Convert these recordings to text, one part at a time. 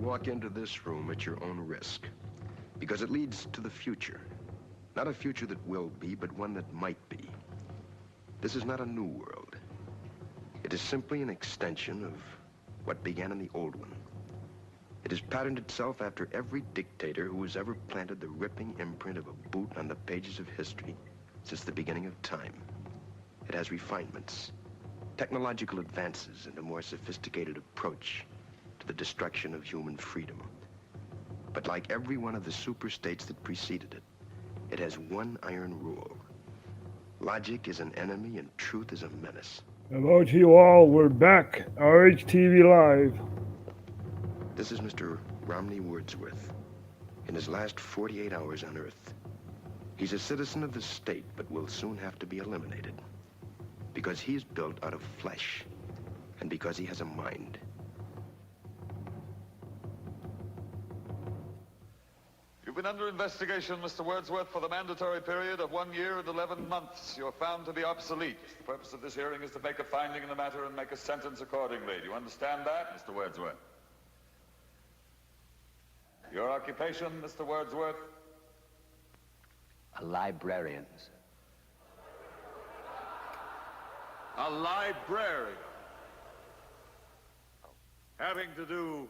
walk into this room at your own risk, because it leads to the future. Not a future that will be, but one that might be. This is not a new world. It is simply an extension of what began in the old one. It has patterned itself after every dictator who has ever planted the ripping imprint of a boot on the pages of history since the beginning of time. It has refinements, technological advances, and a more sophisticated approach to the destruction of human freedom. But like every one of the superstates that preceded it, it has one iron rule. Logic is an enemy and truth is a menace. Hello to you all, we're back, RHTVLive. This is Mr. Romney Wordsworth, in his last 48 hours on Earth. He's a citizen of the state, but will soon have to be eliminated. Because he is built out of flesh, and because he has a mind. You've been under investigation, Mr. Wordsworth, for the mandatory period of 1 year and 11 months. You're found to be obsolete. The purpose of this hearing is to make a finding in the matter and make a sentence accordingly. Do you understand that, Mr. Wordsworth? Your occupation, Mr. Wordsworth? A librarian, sir. A librarian. Having to do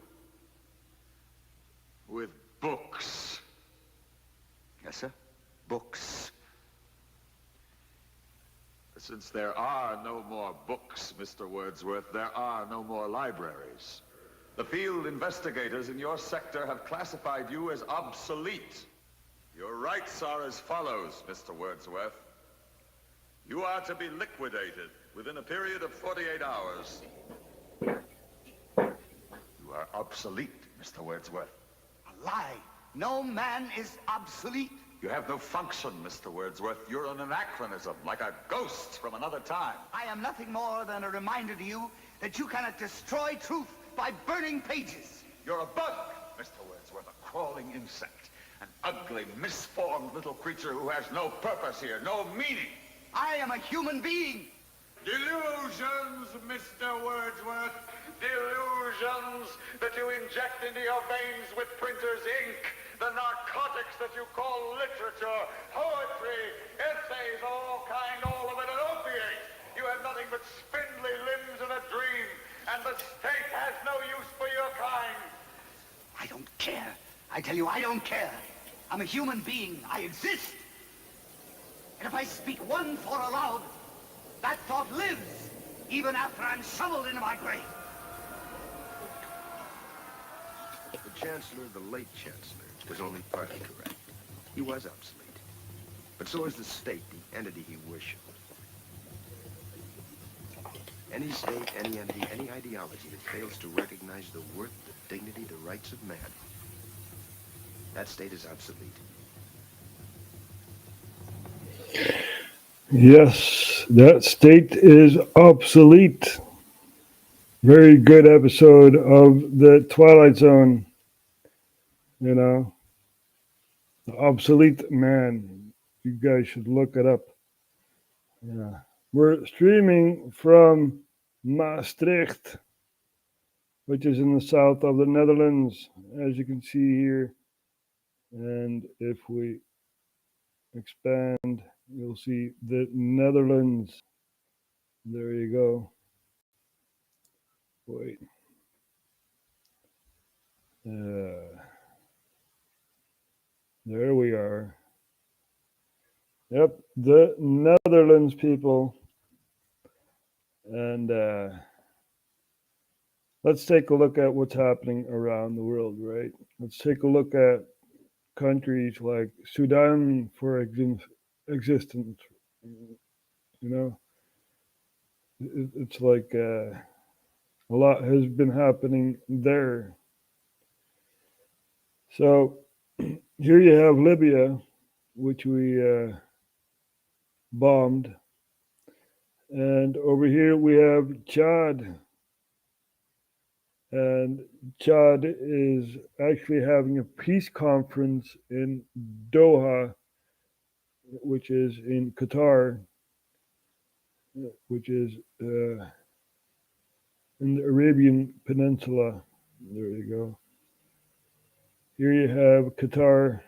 with books. Yes, sir. Books. Since there are no more books, Mr. Wordsworth, there are no more libraries. The field investigators in your sector have classified you as obsolete. Your rights are as follows, Mr. Wordsworth. You are to be liquidated within a period of 48 hours. You are obsolete, Mr. Wordsworth. A lie. No man is obsolete. You have no function, Mr. Wordsworth. You're an anachronism, like a ghost from another time. I am nothing more than a reminder to you that you cannot destroy truth by burning pages. You're a bug, Mr. Wordsworth, a crawling insect, an ugly, misformed little creature who has no purpose here, no meaning. I am a human being. Delusions, Mr. Wordsworth. Delusions that you inject into your veins with printer's ink. The narcotics that you call literature, poetry, essays, all of it an opiate. You have nothing but spindly limbs and a dream. And the state has no use for your kind. I don't care. I tell you, I don't care. I'm a human being. I exist. And if I speak one thought aloud, that thought lives, even after I'm shoveled into my grave. The Chancellor, the late Chancellor, was only partly correct. He was obsolete. But so is the state, the entity he worshipped. Any state, any entity, any ideology that fails to recognize the worth, the dignity, the rights of man, that state is obsolete. Yes, that state is obsolete. Very good episode of The Twilight Zone. You know, the obsolete man. You guys should look it up. Yeah. We're streaming from Maastricht, which is in the south of the Netherlands, as you can see here. And if we expand, you'll see the Netherlands. There you go. Wait. There we are. Yep, the Netherlands, people. And let's take a look at what's happening around the world, right? Let's take a look at countries like Sudan, for existence. You know, it's like a lot has been happening there. So here you have Libya, which we bombed. And over here we have Chad. And Chad is actually having a peace conference in Doha, which is in Qatar, which is in the Arabian Peninsula. There you go. here you have Qatar.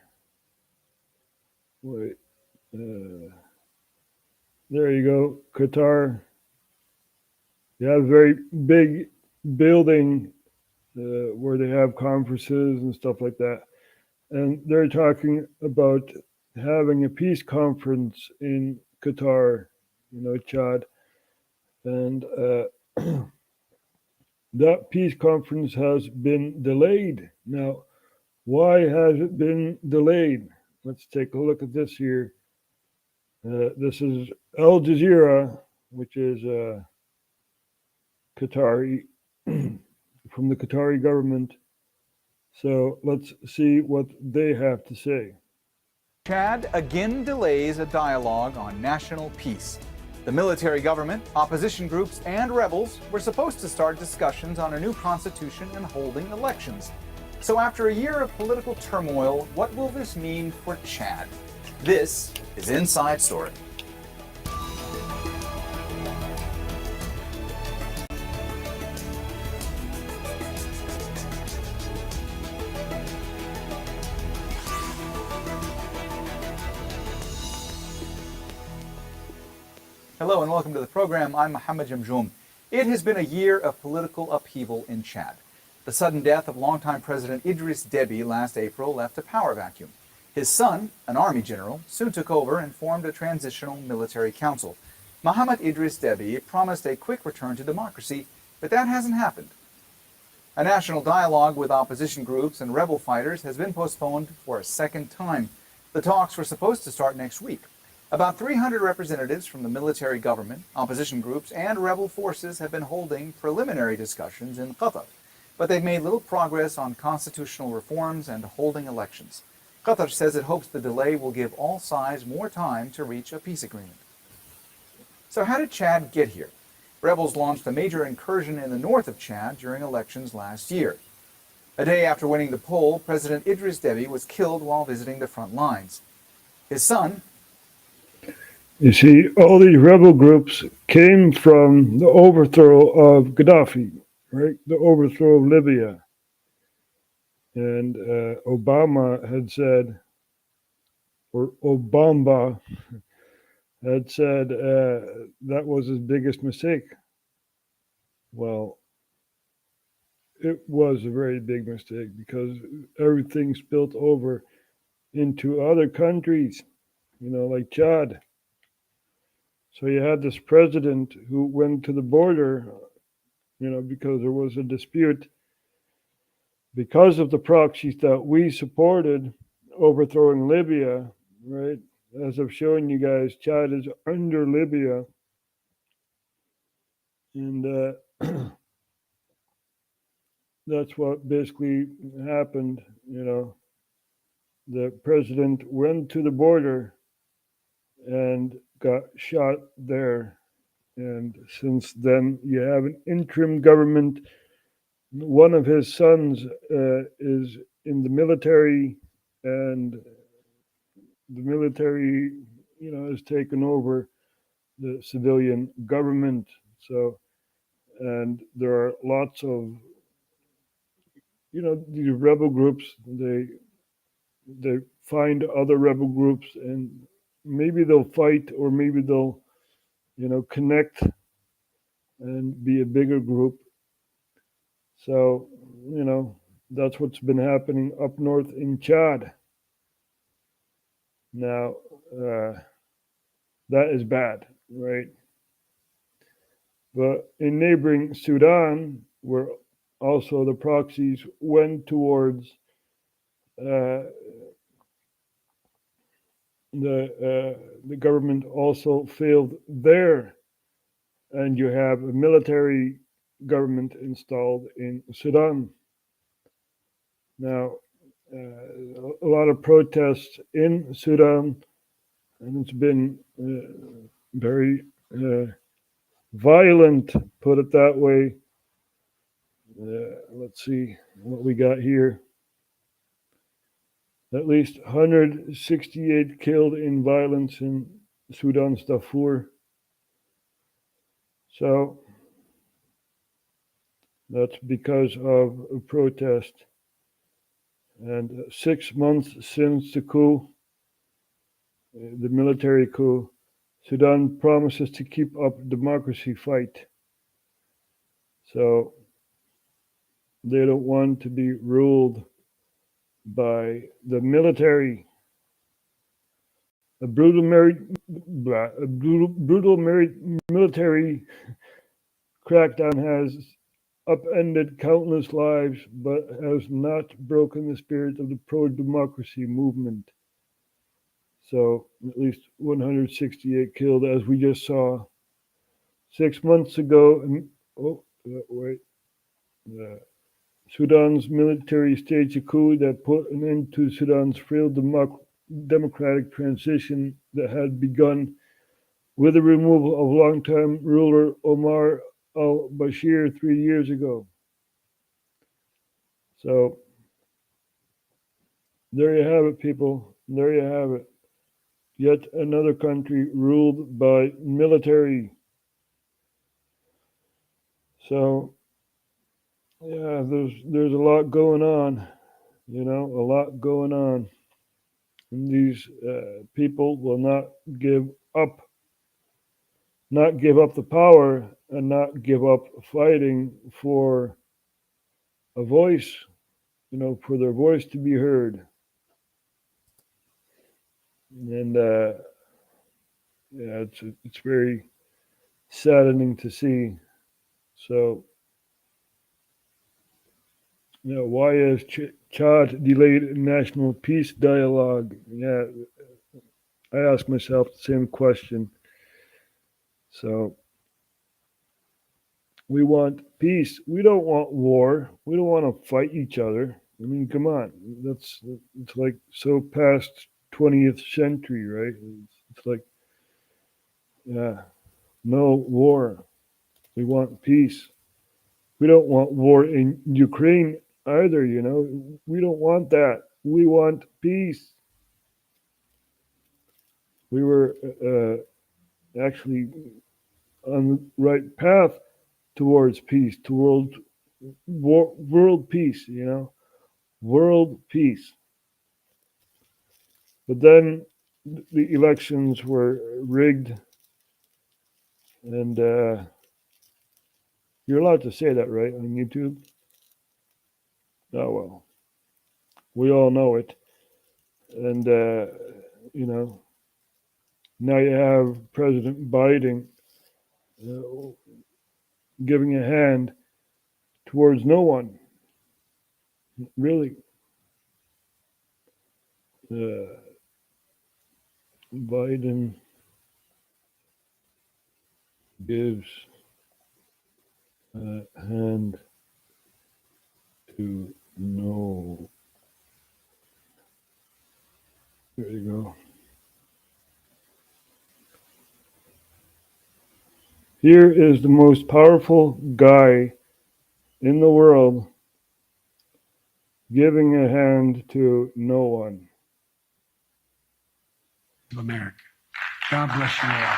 Wait, there you go, Qatar. You have a very big building where they have conferences and stuff like that. And they're talking about having a peace conference in Qatar, Chad. And that peace conference has been delayed. Now, why has it been delayed? Let's take a look at this here. This is Al Jazeera, which is Qatari, from the Qatari government. So let's see what they have to say. Chad again delays a dialogue on national peace. The military government, opposition groups, and rebels were supposed to start discussions on a new constitution and holding elections. So after a year of political turmoil, what will this mean for Chad? This is Inside Story. Hello and welcome to the program. I'm Mohammed Jamjoum. It has been a year of political upheaval in Chad. The sudden death of longtime President Idris Deby last April left a power vacuum. His son, an army general, soon took over and formed a transitional military council. Mohammed Idris Deby promised a quick return to democracy, but that hasn't happened. A national dialogue with opposition groups and rebel fighters has been postponed for a second time. The talks were supposed to start next week. About 300 representatives from the military government, opposition groups, and rebel forces have been holding preliminary discussions in Qatar, but they've made little progress on constitutional reforms and holding elections. Qatar says it hopes the delay will give all sides more time to reach a peace agreement. So how did Chad get here? Rebels launched a major incursion in the north of Chad during elections last year. A day after winning the poll, President Idris Deby was killed while visiting the front lines. His son, you see, all these rebel groups came from the overthrow of Gaddafi, right? The overthrow of Libya. And Obama had said that was his biggest mistake. Well, it was a very big mistake because everything spilled over into other countries, like Chad. So you had this president who went to the border, because there was a dispute because of the proxies that we supported overthrowing Libya, right? As I've shown you guys, Chad is under Libya. And that's what basically happened, The president went to the border and got shot there. And since then, you have an interim government. One of his sons is in the military, and the military, has taken over the civilian government. So, and there are lots of, these rebel groups, they find other rebel groups and maybe they'll fight or maybe they'll, connect and be a bigger group. So, that's what's been happening up north in Chad. Now, that is bad, right? But in neighboring Sudan, where also the proxies went towards the government also failed there, and you have a military government installed in Sudan. Now, a lot of protests in Sudan, and it's been very violent, put it that way. Let's see what we got here. At least 168 killed in violence in Sudan's Darfur. So that's because of a protest. And 6 months since the coup, the military coup, Sudan promises to keep up democracy fight. So they don't want to be ruled by the military. A brutal military crackdown has upended countless lives, but has not broken the spirit of the pro-democracy movement. So at least 168 killed, as we just saw 6 months ago. Sudan's military staged a coup that put an end to Sudan's failed democratic transition that had begun with the removal of longtime ruler Omar al-Bashir 3 years ago. So there you have it, people. There you have it. Yet another country ruled by military. So yeah, there's a lot going on, a lot going on. And these people will not give up the power and not give up fighting for a voice, for their voice to be heard. And yeah, it's very saddening to see. So, why has Chad delayed national peace dialogue? Yeah, I ask myself the same question. So, we want peace. We don't want war. We don't want to fight each other. I mean, come on. It's like so past 20th century, right? It's like, yeah, no war. We want peace. We don't want war in Ukraine either, We don't want that. We want peace. We were actually on the right path towards peace, towards world peace, world peace. But then the elections were rigged, and you're allowed to say that, right, on YouTube? Oh, well, we all know it. And, now you have President Biden giving a hand towards no one, really. Biden gives a hand to no. There you go. Here is the most powerful guy in the world giving a hand to no one. Of America. God bless you all.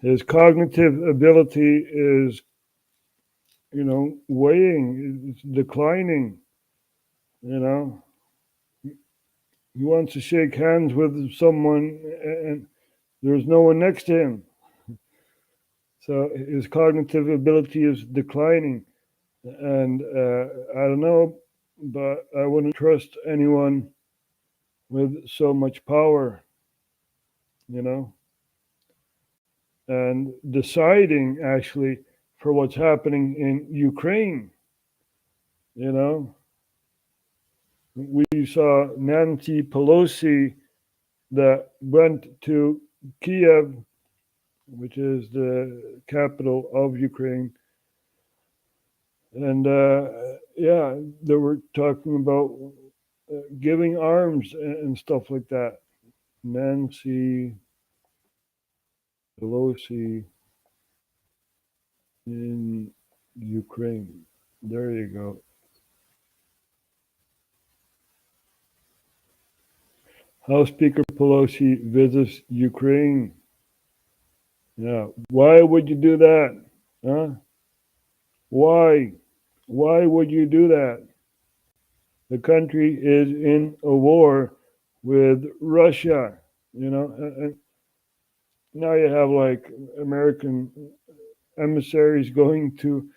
His cognitive ability is, weighing, it's declining, He wants to shake hands with someone and there's no one next to him. So his cognitive ability is declining. And I don't know, but I wouldn't trust anyone with so much power, and deciding actually for what's happening in Ukraine. We saw Nancy Pelosi that went to Kiev, which is the capital of Ukraine. And yeah, they were talking about giving arms and stuff like that. Nancy Pelosi in Ukraine. There you go. House Speaker Pelosi visits Ukraine. Yeah, why would you do that? Huh? Why? Why would you do that? The country is in a war with Russia, and now you have like American emissaries going to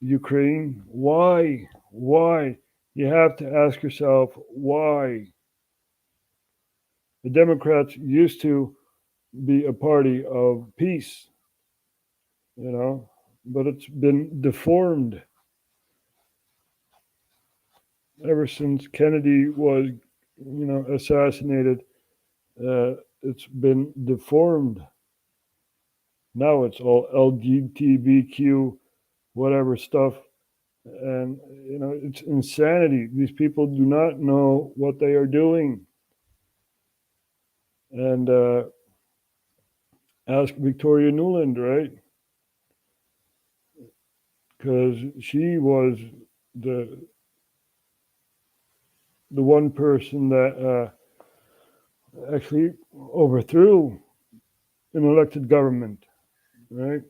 Ukraine. Why? Why? You have to ask yourself why. The Democrats used to be a party of peace, but it's been deformed ever since Kennedy was, assassinated. It's been deformed. Now it's all LGBTQ, whatever stuff. And, it's insanity. These people do not know what they are doing. And ask Victoria Nuland, right? Because she was the one person that actually overthrew an elected government, right?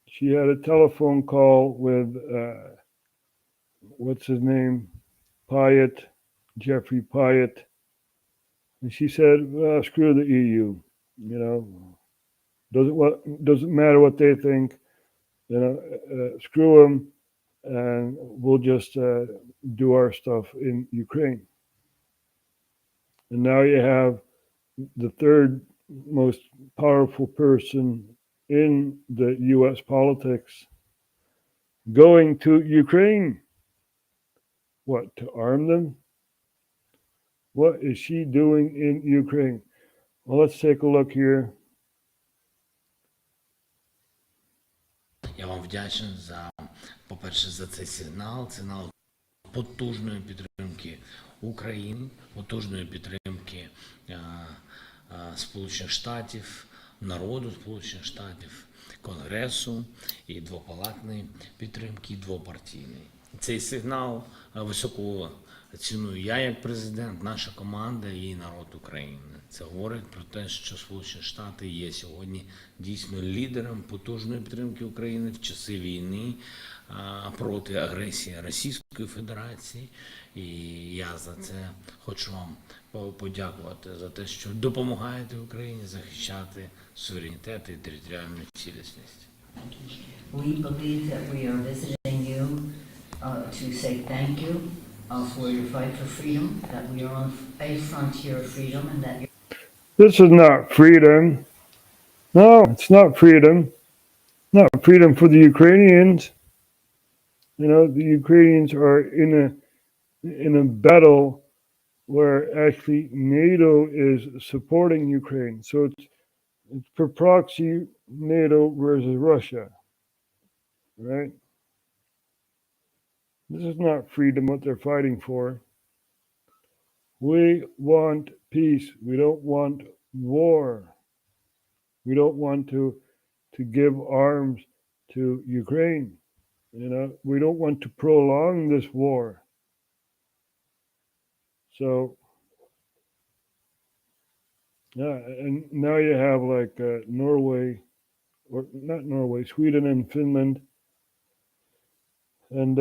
She had a telephone call with, what's his name? Pyatt, Jeffrey Pyatt. And she said, well, screw the EU, doesn't matter what they think, screw them, and we'll just do our stuff in Ukraine. And now you have the third most powerful person in the US politics going to Ukraine. What, to arm them? What is she doing in Ukraine? Well, let's take a look here. Я вам вдячний по-перше, за цей сигнал потужної підтримки України, потужної підтримки Сполучених Штатів, народу Сполучених Штатів, Конгресу і двопалатної підтримки, і двопартійної. Цей сигнал високо ціную я як президент, наша команда і народ України. Це говорить про те, що Сполучені Штати є сьогодні дійсно лідером потужної підтримки України в часи війни проти агресії Російської Федерації. І я за це хочу вам подякувати за те, що допомагаєте Україні захищати суверенітет і територіальну цілісність. We believe that we are visiting you to say thank you for your fight for freedom, that we are on a frontier of freedom, and that you're... This is not freedom. No, it's not freedom. Not freedom for the Ukrainians. The Ukrainians are in a battle where actually NATO is supporting Ukraine. So it's per proxy NATO versus Russia, right? This is not freedom what they're fighting for. We want peace. We don't want war. We don't want to give arms to Ukraine. We don't want to prolong this war. So, yeah, and now you have like Norway, or not Norway, Sweden and Finland. And,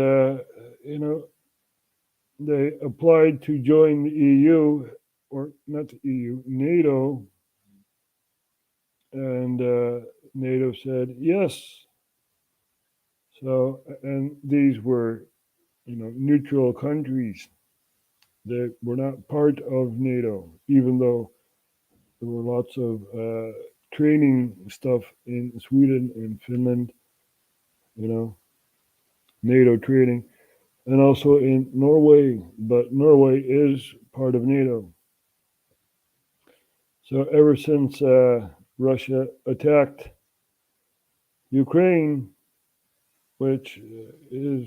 they applied to join the EU, or not the EU, NATO. And NATO said yes. So, and these were, neutral countries. They were not part of NATO, even though there were lots of training stuff in Sweden and Finland, NATO training, and also in Norway, but Norway is part of NATO. So ever since Russia attacked Ukraine, which is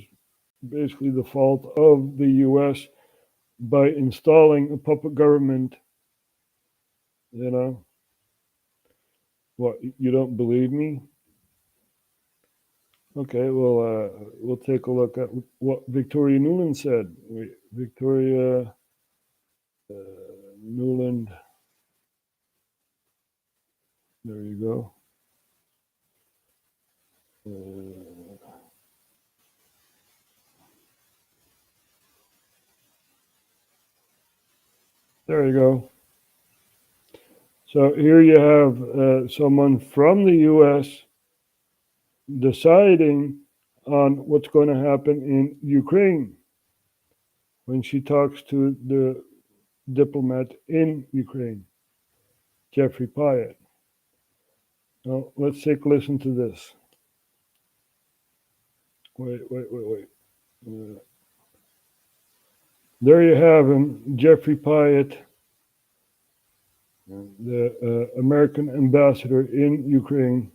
basically the fault of the US by installing a puppet government, What, you don't believe me? Okay, well, we'll take a look at what Victoria Nuland said. Victoria Newland. There you go. There you go. So here you have someone from the U.S. deciding on what's going to happen in Ukraine when she talks to the diplomat in Ukraine, Jeffrey Pyatt. Now, let's take a listen to this. Wait. There you have him, Jeffrey Pyatt, the American ambassador in Ukraine.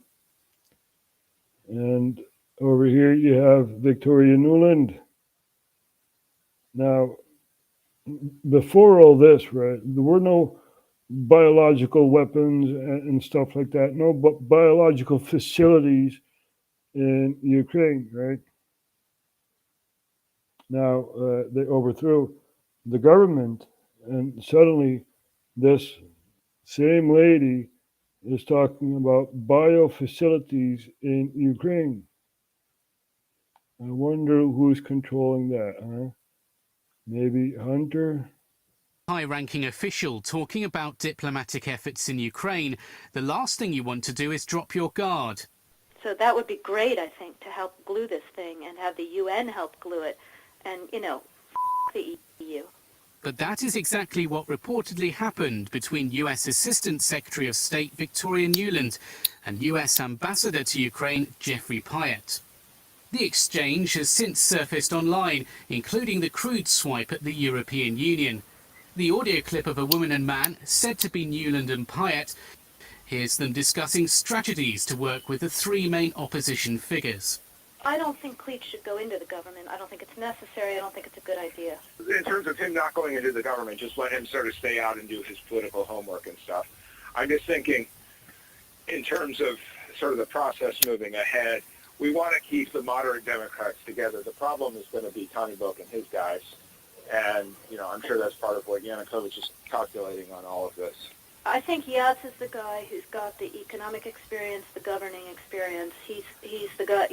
And over here you have Victoria Nuland. Now, before all this, right, there were no biological weapons and stuff like that, no biological facilities in Ukraine, right? Now, they overthrew the government, and suddenly this same lady is talking about biofacilities in Ukraine. I wonder who's controlling that, huh? Maybe Hunter? High-ranking official talking about diplomatic efforts in Ukraine, the last thing you want to do is drop your guard. So that would be great, I think, to help glue this thing and have the UN help glue it. And, the EU. But that is exactly what reportedly happened between US Assistant Secretary of State Victoria Nuland and US Ambassador to Ukraine Jeffrey Pyatt. The exchange has since surfaced online, including the crude swipe at the European Union. The audio clip of a woman and man, said to be Nuland and Pyatt, here's them discussing strategies to work with the three main opposition figures. I don't think Cleach should go into the government. I don't think it's necessary. I don't think it's a good idea. In terms of him not going into the government, just let him sort of stay out and do his political homework and stuff. I'm just thinking, in terms of sort of the process moving ahead, we want to keep the moderate Democrats together. The problem is going to be Tony Book and his guys. And, I'm sure that's part of what Yanukovych is calculating on all of this. I think Yats is the guy who's got the economic experience, the governing experience. He's the guy,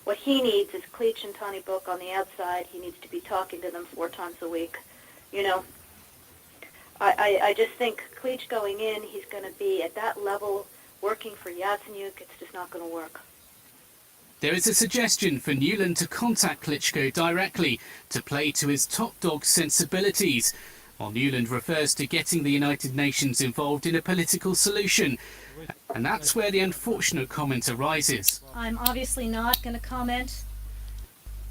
what he needs is Cleach and Tony Book on the outside. He needs to be talking to them 4 times a week. I just think Cleach going in, he's going to be at that level working for Yatsenyuk. It's just not going to work. There is a suggestion for Nuland to contact Klitschko directly to play to his top dog sensibilities, while Nuland refers to getting the United Nations involved in a political solution. And that's where the unfortunate comment arises. I'm obviously not going to comment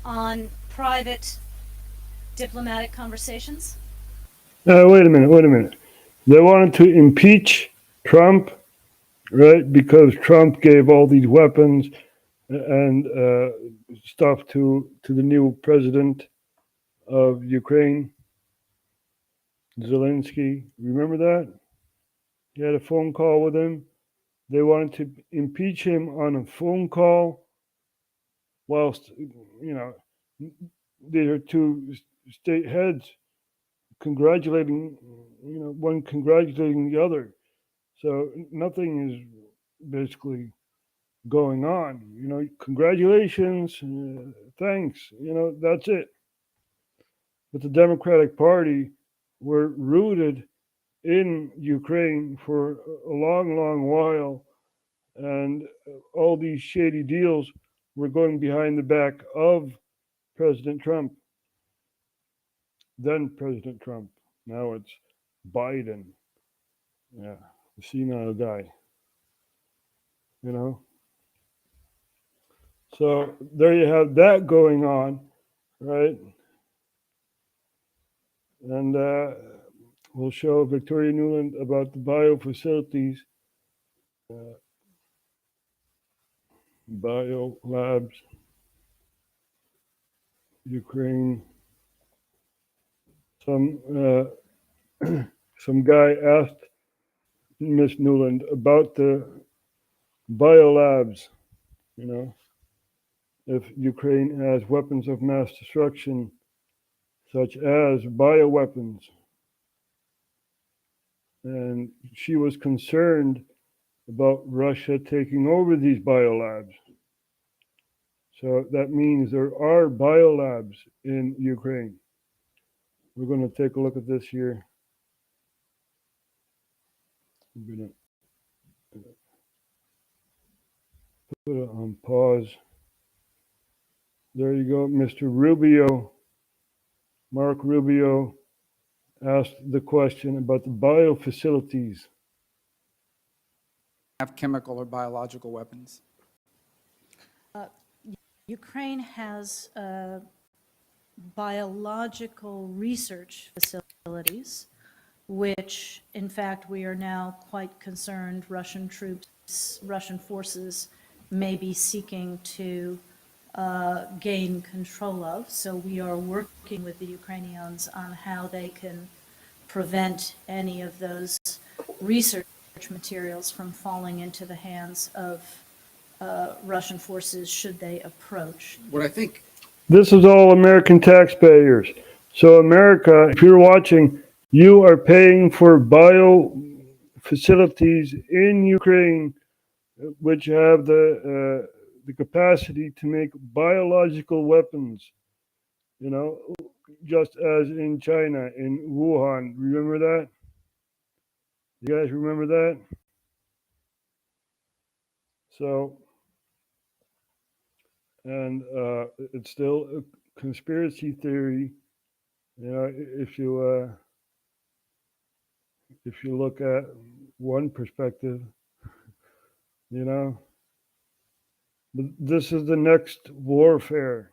on private diplomatic conversations. Wait a minute. They wanted to impeach Trump, right? Because Trump gave all these weapons and stuff to the new president of Ukraine, Zelensky. Remember that? He had a phone call with him. They wanted to impeach him on a phone call whilst, they are two state heads congratulating, one congratulating the other. So nothing is basically going on. Congratulations, thanks, that's it. But the Democratic Party were rooted in Ukraine for a long, long while, and all these shady deals were going behind the back of President Trump. Then President Trump. Now it's Biden. Yeah, the senile guy. So there you have that going on, right? And we'll show Victoria Nuland about the biofacilities, bio labs, Ukraine. Some guy asked Miss Nuland about the biolabs, if Ukraine has weapons of mass destruction, such as bioweapons. and she was concerned about Russia taking over these biolabs. So that means there are biolabs in Ukraine. We're going to take a look at this here. I'm going to put it on pause. There you go, Mr. Rubio. Mark Rubio asked the question about the biofacilities. Have chemical or biological weapons? Ukraine has biological research facilities, which, in fact, we are now quite concerned Russian troops, Russian forces may be seeking to gain control of. So we are working with the Ukrainians on how they can prevent any of those research materials from falling into the hands of Russian forces should they approach. What I think. This is all American taxpayers. So America, if you're watching, you are paying for bio facilities in Ukraine, which have the capacity to make biological weapons. You know, just as in China, in Wuhan. Remember that? You guys remember that? So, and it's still a conspiracy theory. You know, if you look at one perspective, you know, but this is the next warfare.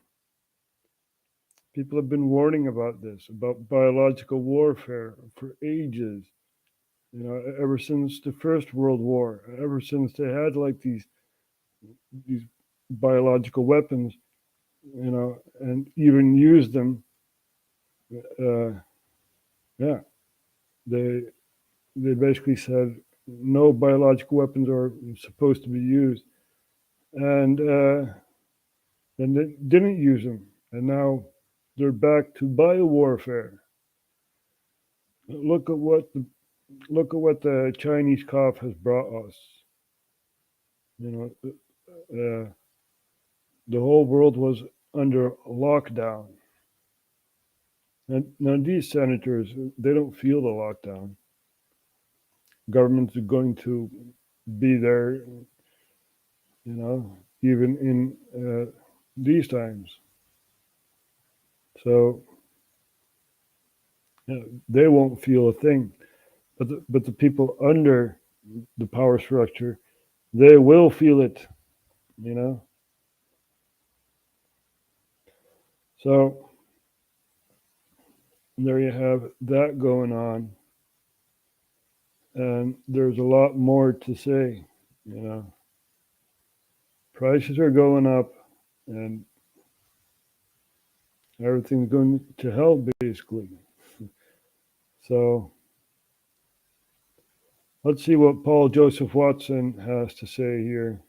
People have been warning about this, about biological warfare for ages. You know, ever since the First World War, ever since they had like these biological weapons, you know, and even used them. Yeah, they basically said no biological weapons are supposed to be used, and then they didn't use them, and now they're back to biowarfare. Look at what the Chinese cough has brought us. You know, the whole world was under lockdown. And now these senators, they don't feel the lockdown. Governments are going to be there, you know, even in these times. So you know, they won't feel a thing. But the people under the power structure, they will feel it, you know. So there you have that going on. And there's a lot more to say, you know. Prices are going up and everything's going to hell, basically. So let's see what Paul Joseph Watson has to say here.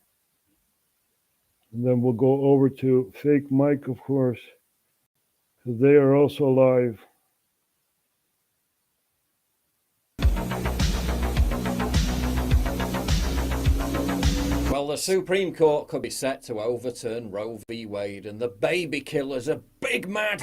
And then we'll go over to Fake Mike, of course, because they are also live. Well, the Supreme Court could be set to overturn Roe v. Wade, and the baby killers are big mad.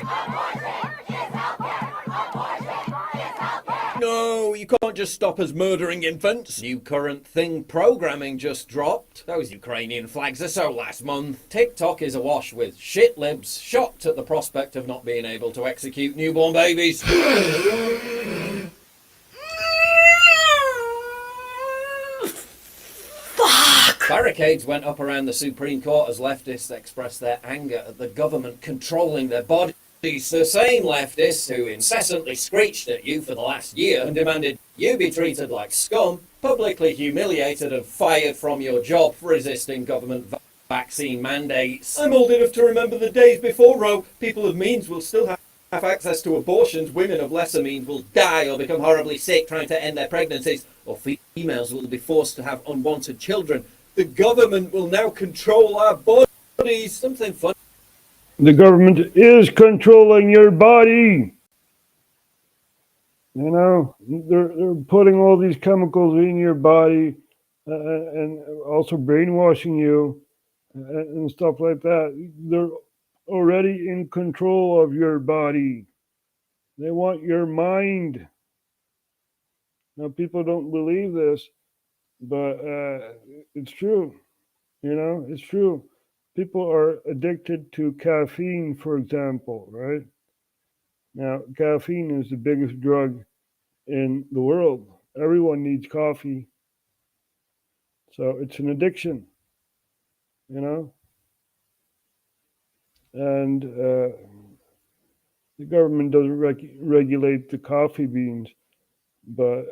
No, you can't just stop us murdering infants. New current thing programming just dropped. Those Ukrainian flags are so last month. TikTok is awash with shit libs shocked at the prospect of not being able to execute newborn babies. Barricades went up around the Supreme Court as leftists expressed their anger at the government controlling their bodies. The same leftists who incessantly screeched at you for the last year and demanded you be treated like scum, publicly humiliated and fired from your job for resisting government vaccine mandates. I'm old enough to remember the days before Roe. People of means will still have access to abortions. Women of lesser means will die or become horribly sick trying to end their pregnancies, or females will be forced to have unwanted children. The government will now control our bodies. Something funny. The government is controlling your body. You know, they're putting all these chemicals in your body and also brainwashing you and stuff like that. They're already in control of your body. They want your mind. Now, people don't believe this, but it's true. You know, it's true. People are addicted to caffeine, for example, right? Now, caffeine is the biggest drug in the world. Everyone needs coffee. So it's an addiction, you know? And the government doesn't regulate the coffee beans, but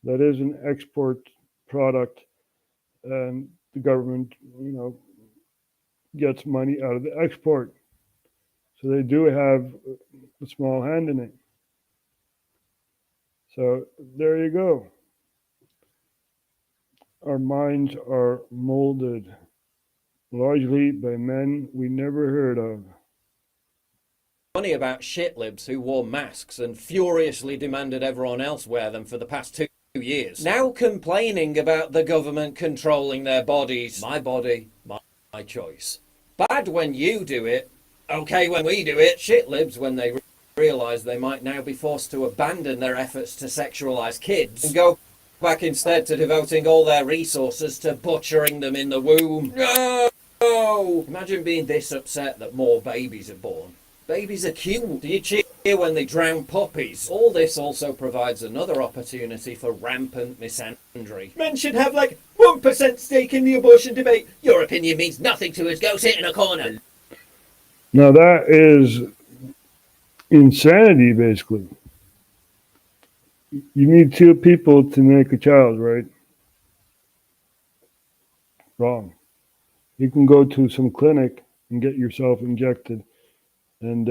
that is an export product, and the government, you know, gets money out of the export. So they do have a small hand in it. So there you go. Our minds are molded largely by men we never heard of. Funny about shitlibs who wore masks and furiously demanded everyone else wear them for the past 2 years. Now complaining about the government controlling their bodies. My body, my choice. Bad when you do it, okay when we do it. Shitlibs when they realise they might now be forced to abandon their efforts to sexualise kids and go back instead to devoting all their resources to butchering them in the womb. No! Imagine being this upset that more babies are born. Babies are cute. Do you cheer when they drown puppies? All this also provides another opportunity for rampant misandry. Men should have like 1% stake in the abortion debate. Your opinion means nothing to us. Go sit in a corner. Now that is insanity, basically. You need 2 people to make a child, right? Wrong. You can go to some clinic and get yourself injected, and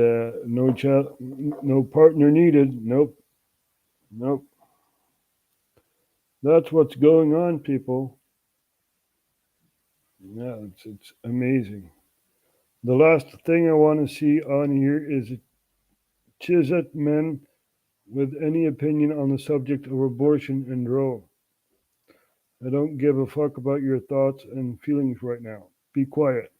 no partner needed. Nope. That's what's going on, people. Yeah, it's amazing. The last thing I want to see on here is Chisholm men with any opinion on the subject of abortion and Roe. I don't give a fuck about your thoughts and feelings right now. Be quiet.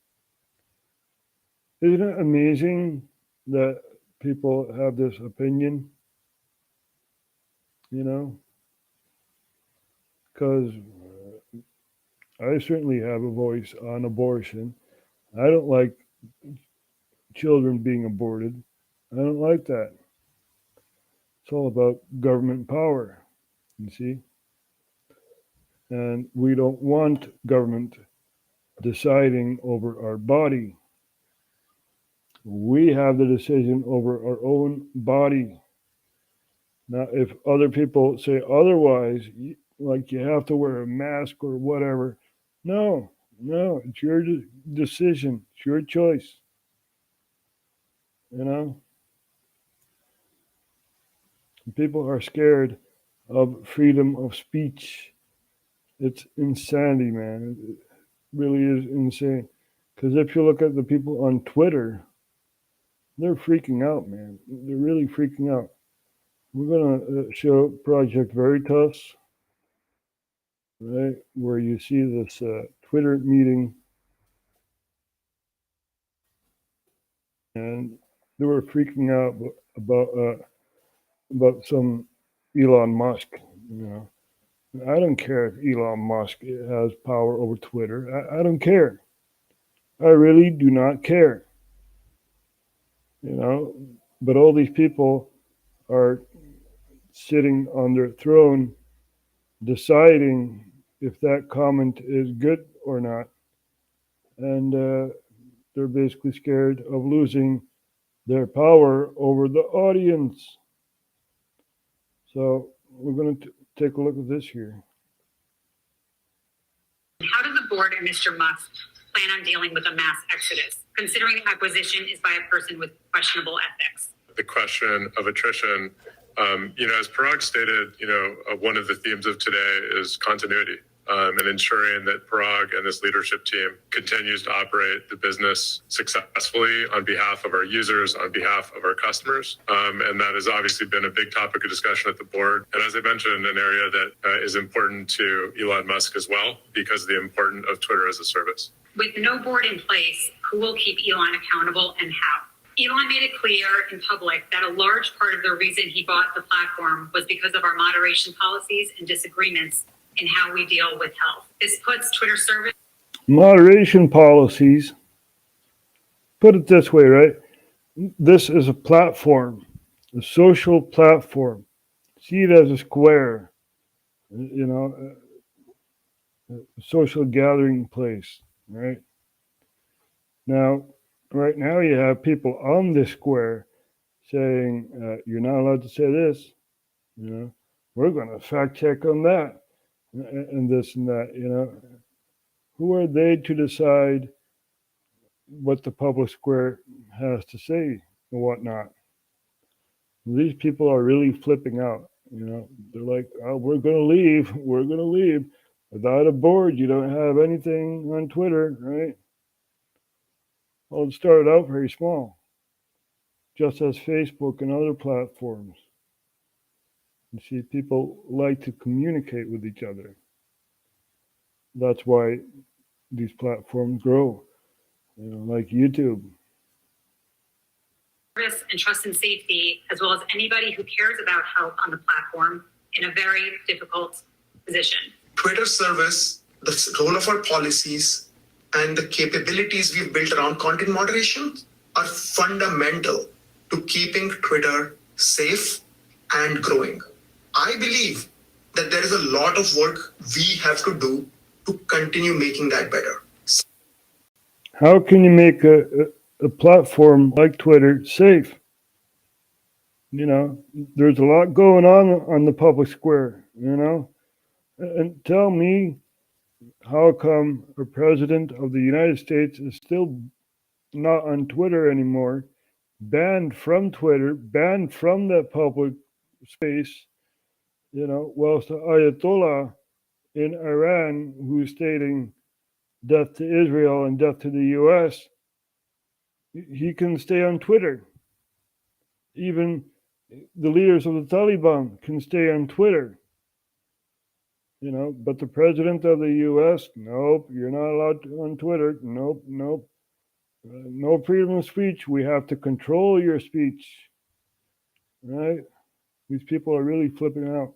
Isn't it amazing that people have this opinion? You know? Because I certainly have a voice on abortion. I don't like children being aborted. I don't like that. It's all about government power, you see? And we don't want government deciding over our body. We have the decision over our own body. Now, if other people say otherwise, like you have to wear a mask or whatever, no, it's your decision. It's your choice. You know? People are scared of freedom of speech. It's insanity, man. It really is insane. Because if you look at the people on Twitter, they're freaking out, man. They're really freaking out. We're going to show Project Veritas, right, where you see this Twitter meeting. And they were freaking out about some Elon Musk, you know. I don't care if Elon Musk has power over Twitter. I don't care. I really do not care. You know, but all these people are sitting on their throne deciding if that comment is good or not. And they're basically scared of losing their power over the audience. So we're going to take a look at this here. How does the board and Mr. Musk plan on dealing with a mass exodus, considering the acquisition is by a person with questionable ethics? The question of attrition, as Parag stated, one of the themes of today is continuity. and ensuring that Parag and this leadership team continues to operate the business successfully on behalf of our users, on behalf of our customers. And that has obviously been a big topic of discussion at the board. And as I mentioned, an area that is important to Elon Musk as well, because of the importance of Twitter as a service. With no board in place, who will keep Elon accountable and how? Elon made it clear in public that a large part of the reason he bought the platform was because of our moderation policies and disagreements in how we deal with health. This puts Twitter service... Moderation policies, put it this way, right? This is a platform, a social platform. See it as a square, you know, a social gathering place, right? Now, right now you have people on this square saying, you're not allowed to say this, you know, we're going to fact check on that, and this and that, you know. Who are they to decide what the public square has to say and whatnot? These people are really flipping out, you know. They're like, oh, we're going to leave. We're going to leave. Without a board, you don't have anything on Twitter, right? Well, it started out very small, just as Facebook and other platforms. You see, people like to communicate with each other. That's why these platforms grow, you know, like YouTube. Service and trust and safety, as well as anybody who cares about health on the platform, in a very difficult position. Twitter service, the role of our policies, and the capabilities we've built around content moderation are fundamental to keeping Twitter safe and growing. I believe that there is a lot of work we have to do to continue making that better. How can you make a platform like Twitter safe? You know, there's a lot going on the public square, you know? And tell me, how come a president of the United States is still not on Twitter anymore, banned from Twitter, banned from that public space, you know, whilst the Ayatollah in Iran, who's stating death to Israel and death to the US, he can stay on Twitter. Even the leaders of the Taliban can stay on Twitter. You know, but the president of the US, nope, you're not allowed to on Twitter. Nope. No freedom of speech. We have to control your speech. Right? These people are really flipping out.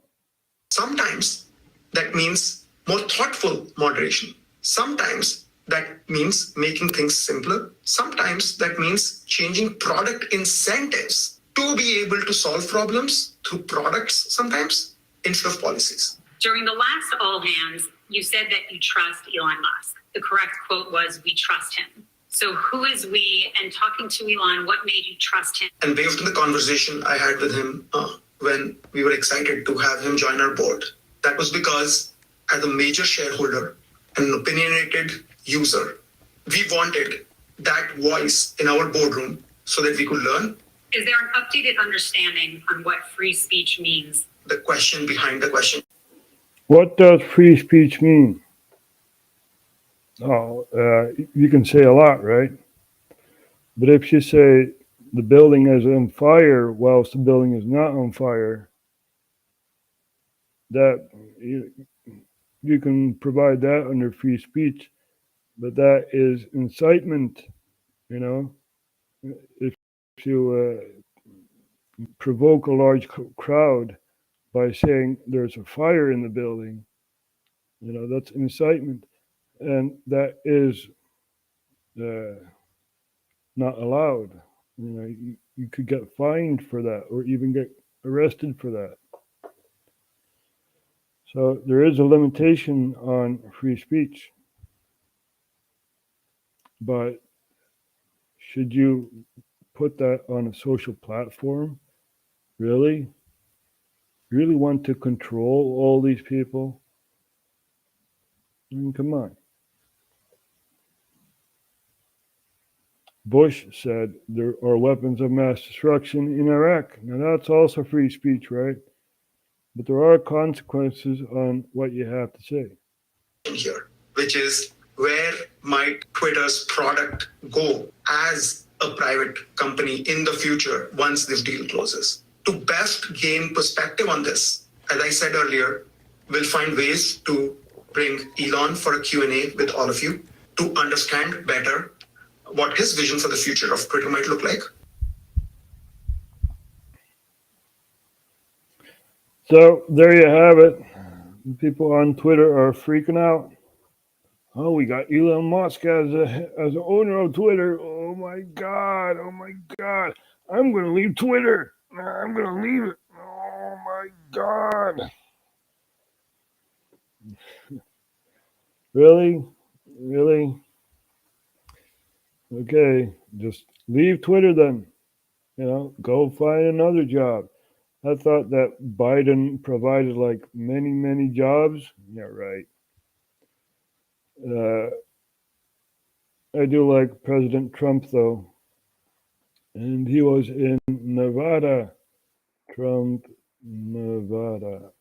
Sometimes that means more thoughtful moderation. Sometimes that means making things simpler. Sometimes that means changing product incentives to be able to solve problems through products sometimes instead of policies. During the last All Hands, you said that you trust Elon Musk. The correct quote was, we trust him. So who is we? And talking to Elon, what made you trust him? And based on the conversation I had with him when we were excited to have him join our board, that was because as a major shareholder and an opinionated user, we wanted that voice in our boardroom so that we could learn. Is there an updated understanding on what free speech means? The question behind the question. What does free speech mean? Oh, you can say a lot, right? But if you say the building is on fire whilst the building is not on fire, that you can provide that under free speech, but that is incitement, you know? If you provoke a large crowd by saying there's a fire in the building, you know, that's incitement. And that is not allowed. You know, you could get fined for that or even get arrested for that. So there is a limitation on free speech. But should you put that on a social platform? Really? You really want to control all these people? I mean, come on. Bush said there are weapons of mass destruction in Iraq. Now that's also free speech, right? But there are consequences on what you have to say. question here, which is where might Twitter's product go as a private company in the future once this deal closes? To best gain perspective on this, as I said earlier, we'll find ways to bring Elon for a Q&A with all of you to understand better what his vision for the future of Twitter might look like. So there you have it. People on Twitter are freaking out. Oh, we got Elon Musk as an owner of Twitter. Oh my God. Oh my God. I'm going to leave Twitter. I'm going to leave it. Oh my God. Really? Really? Okay. Just leave Twitter then. You know, go find another job. I thought that Biden provided like many, many jobs. Yeah, right. I do like President Trump though. And he was in Nevada. Trump, Nevada.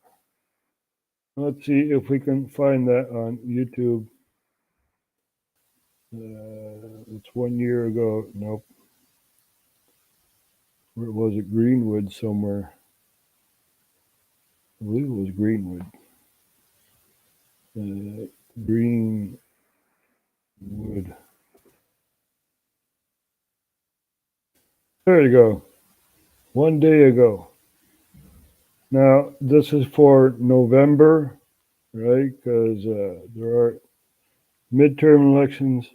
Let's see if we can find that on YouTube. It's 1 year ago. Nope. Where was it? Greenwood somewhere. I believe it was Greenwood. Greenwood. There you go. 1 day ago. Now, this is for November, right? Because there are midterm elections,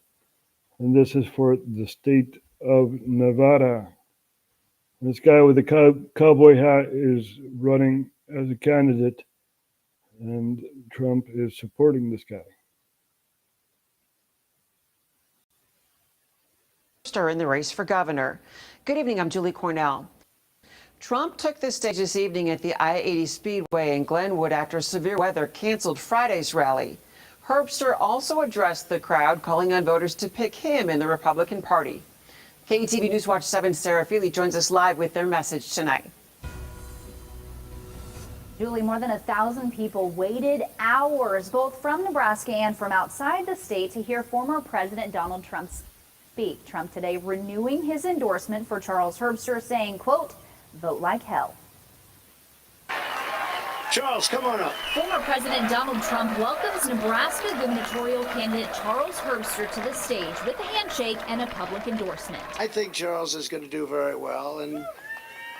and this is for the state of Nevada. This guy with the cowboy hat is running as a candidate, and Trump is supporting this guy. In the race for governor. Good evening, I'm Julie Cornell. Trump took the stage this evening at the I-80 Speedway in Glenwood after severe weather canceled Friday's rally. Herbster also addressed the crowd, calling on voters to pick him in the Republican Party. KETV News Watch 7's Sarah Feely joins us live with their message tonight. Julie, more than 1,000 people waited hours, both from Nebraska and from outside the state, to hear former President Donald Trump speak. Trump today renewing his endorsement for Charles Herbster, saying, quote, "Vote like hell." Charles, come on up. Former President Donald Trump welcomes Nebraska gubernatorial candidate Charles Herbster to the stage with a handshake and a public endorsement. I think Charles is going to do very well, and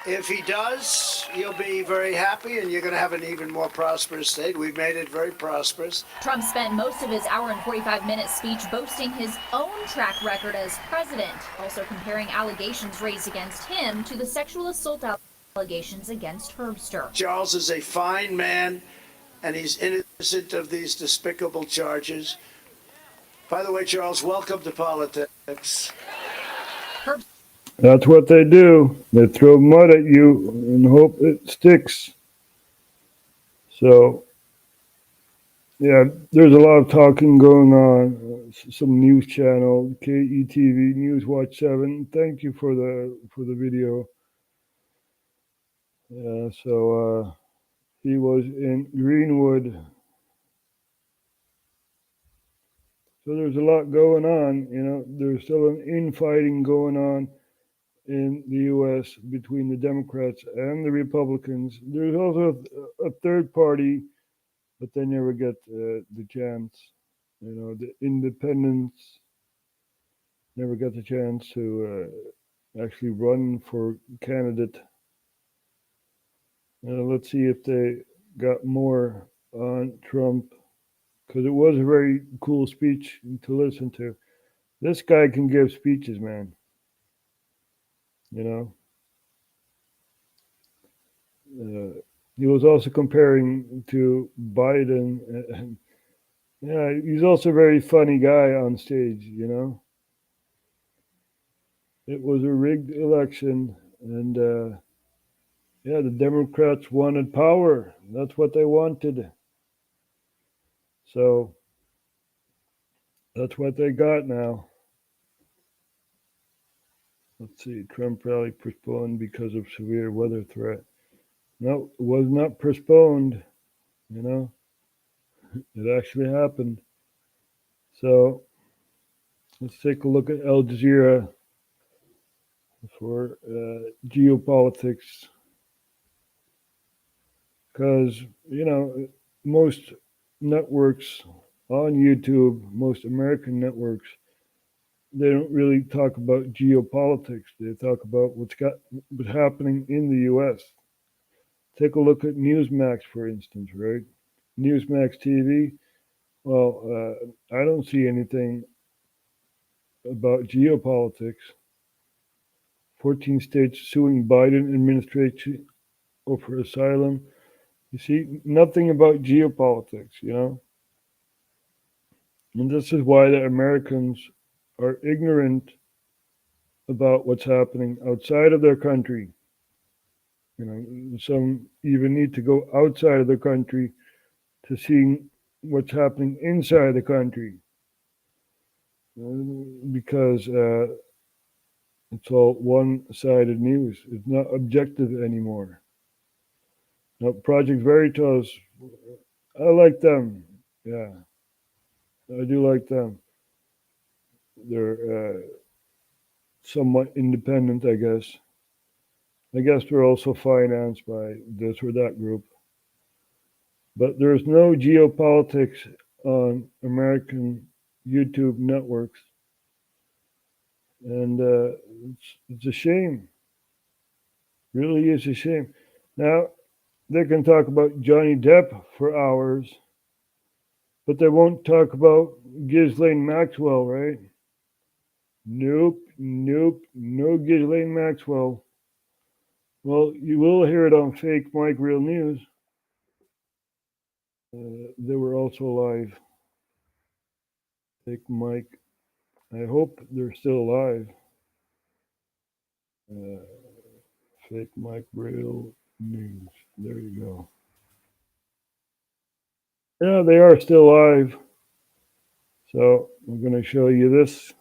if he does, you'll be very happy, and you're going to have an even more prosperous state. We've made it very prosperous. Trump spent most of his hour and 45-minute speech boasting his own track record as president, also comparing allegations raised against him to the sexual assault allegations against Herbster. Charles is a fine man, and he's innocent of these despicable charges. By the way, Charles, welcome to politics. That's what they do. They throw mud at you and hope it sticks. So, yeah, there's a lot of talking going on. Some news channel, KETV News Watch 7. Thank you for the video. Yeah, so he was in Greenwood. So there's a lot going on. You know, there's still an infighting going on in the U.S. between the Democrats and the Republicans. There's also a third party, but they never get the chance. You know, the independents never get the chance to actually run for candidate. Let's see if they got more on Trump, because it was a very cool speech to listen to. This guy can give speeches, man. You know, he was also comparing to Biden. And, yeah, he's also a very funny guy on stage, you know. It was a rigged election, and yeah, the Democrats wanted power. That's what they wanted. So that's what they got now. Let's see, Trump rally postponed because of severe weather threat. No, it was not postponed, you know. It actually happened. So let's take a look at Al Jazeera for geopolitics. Because, most networks on YouTube, most American networks, they don't really talk about geopolitics. They talk about what's happening in the U.S. Take a look at Newsmax, for instance, right? Newsmax TV. Well, I don't see anything about geopolitics. 14 states suing Biden administration over asylum. You see, nothing about geopolitics, And this is why the Americans are ignorant about what's happening outside of their country. Some even need to go outside of the country to see what's happening inside the country. Because it's all one-sided news. It's not objective anymore. Now, Project Veritas, I like them. Yeah, I do like them. They're somewhat independent, I guess. I guess they're also financed by this or that group. But there's no geopolitics on American YouTube networks. And it's a shame. Really is a shame. Now, they can talk about Johnny Depp for hours, but they won't talk about Ghislaine Maxwell, right? Nope, no Ghislaine Maxwell. Well, you will hear it on Fake Mike Real News. They were also live. Fake Mike. I hope they're still alive. Fake Mike Real News. There you go. Yeah, they are still live. So I'm going to show you this.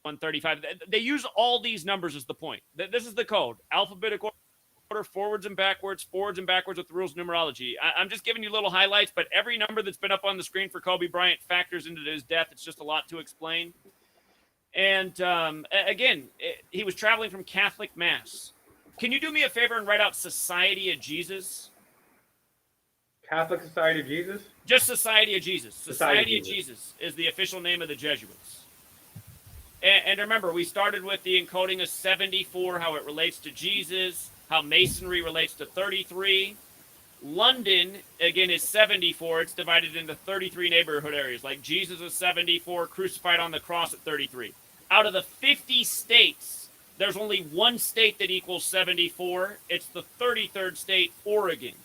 135. They use all these numbers as the point. This is the code. Alphabetical order, forwards and backwards with the rules of numerology. I'm just giving you little highlights, but every number that's been up on the screen for Kobe Bryant factors into his death. It's just a lot to explain. And again, he was traveling from Catholic Mass. Can you do me a favor and write out Society of Jesus? Catholic Society of Jesus? Just Society of Jesus. Society of Jesus is the official name of the Jesuits. And remember, we started with the encoding of 74, how it relates to Jesus, how Masonry relates to 33. London, again, is 74. It's divided into 33 neighborhood areas, like Jesus is 74, crucified on the cross at 33. Out of the 50 states, there's only one state that equals 74. It's the 33rd state, Oregon.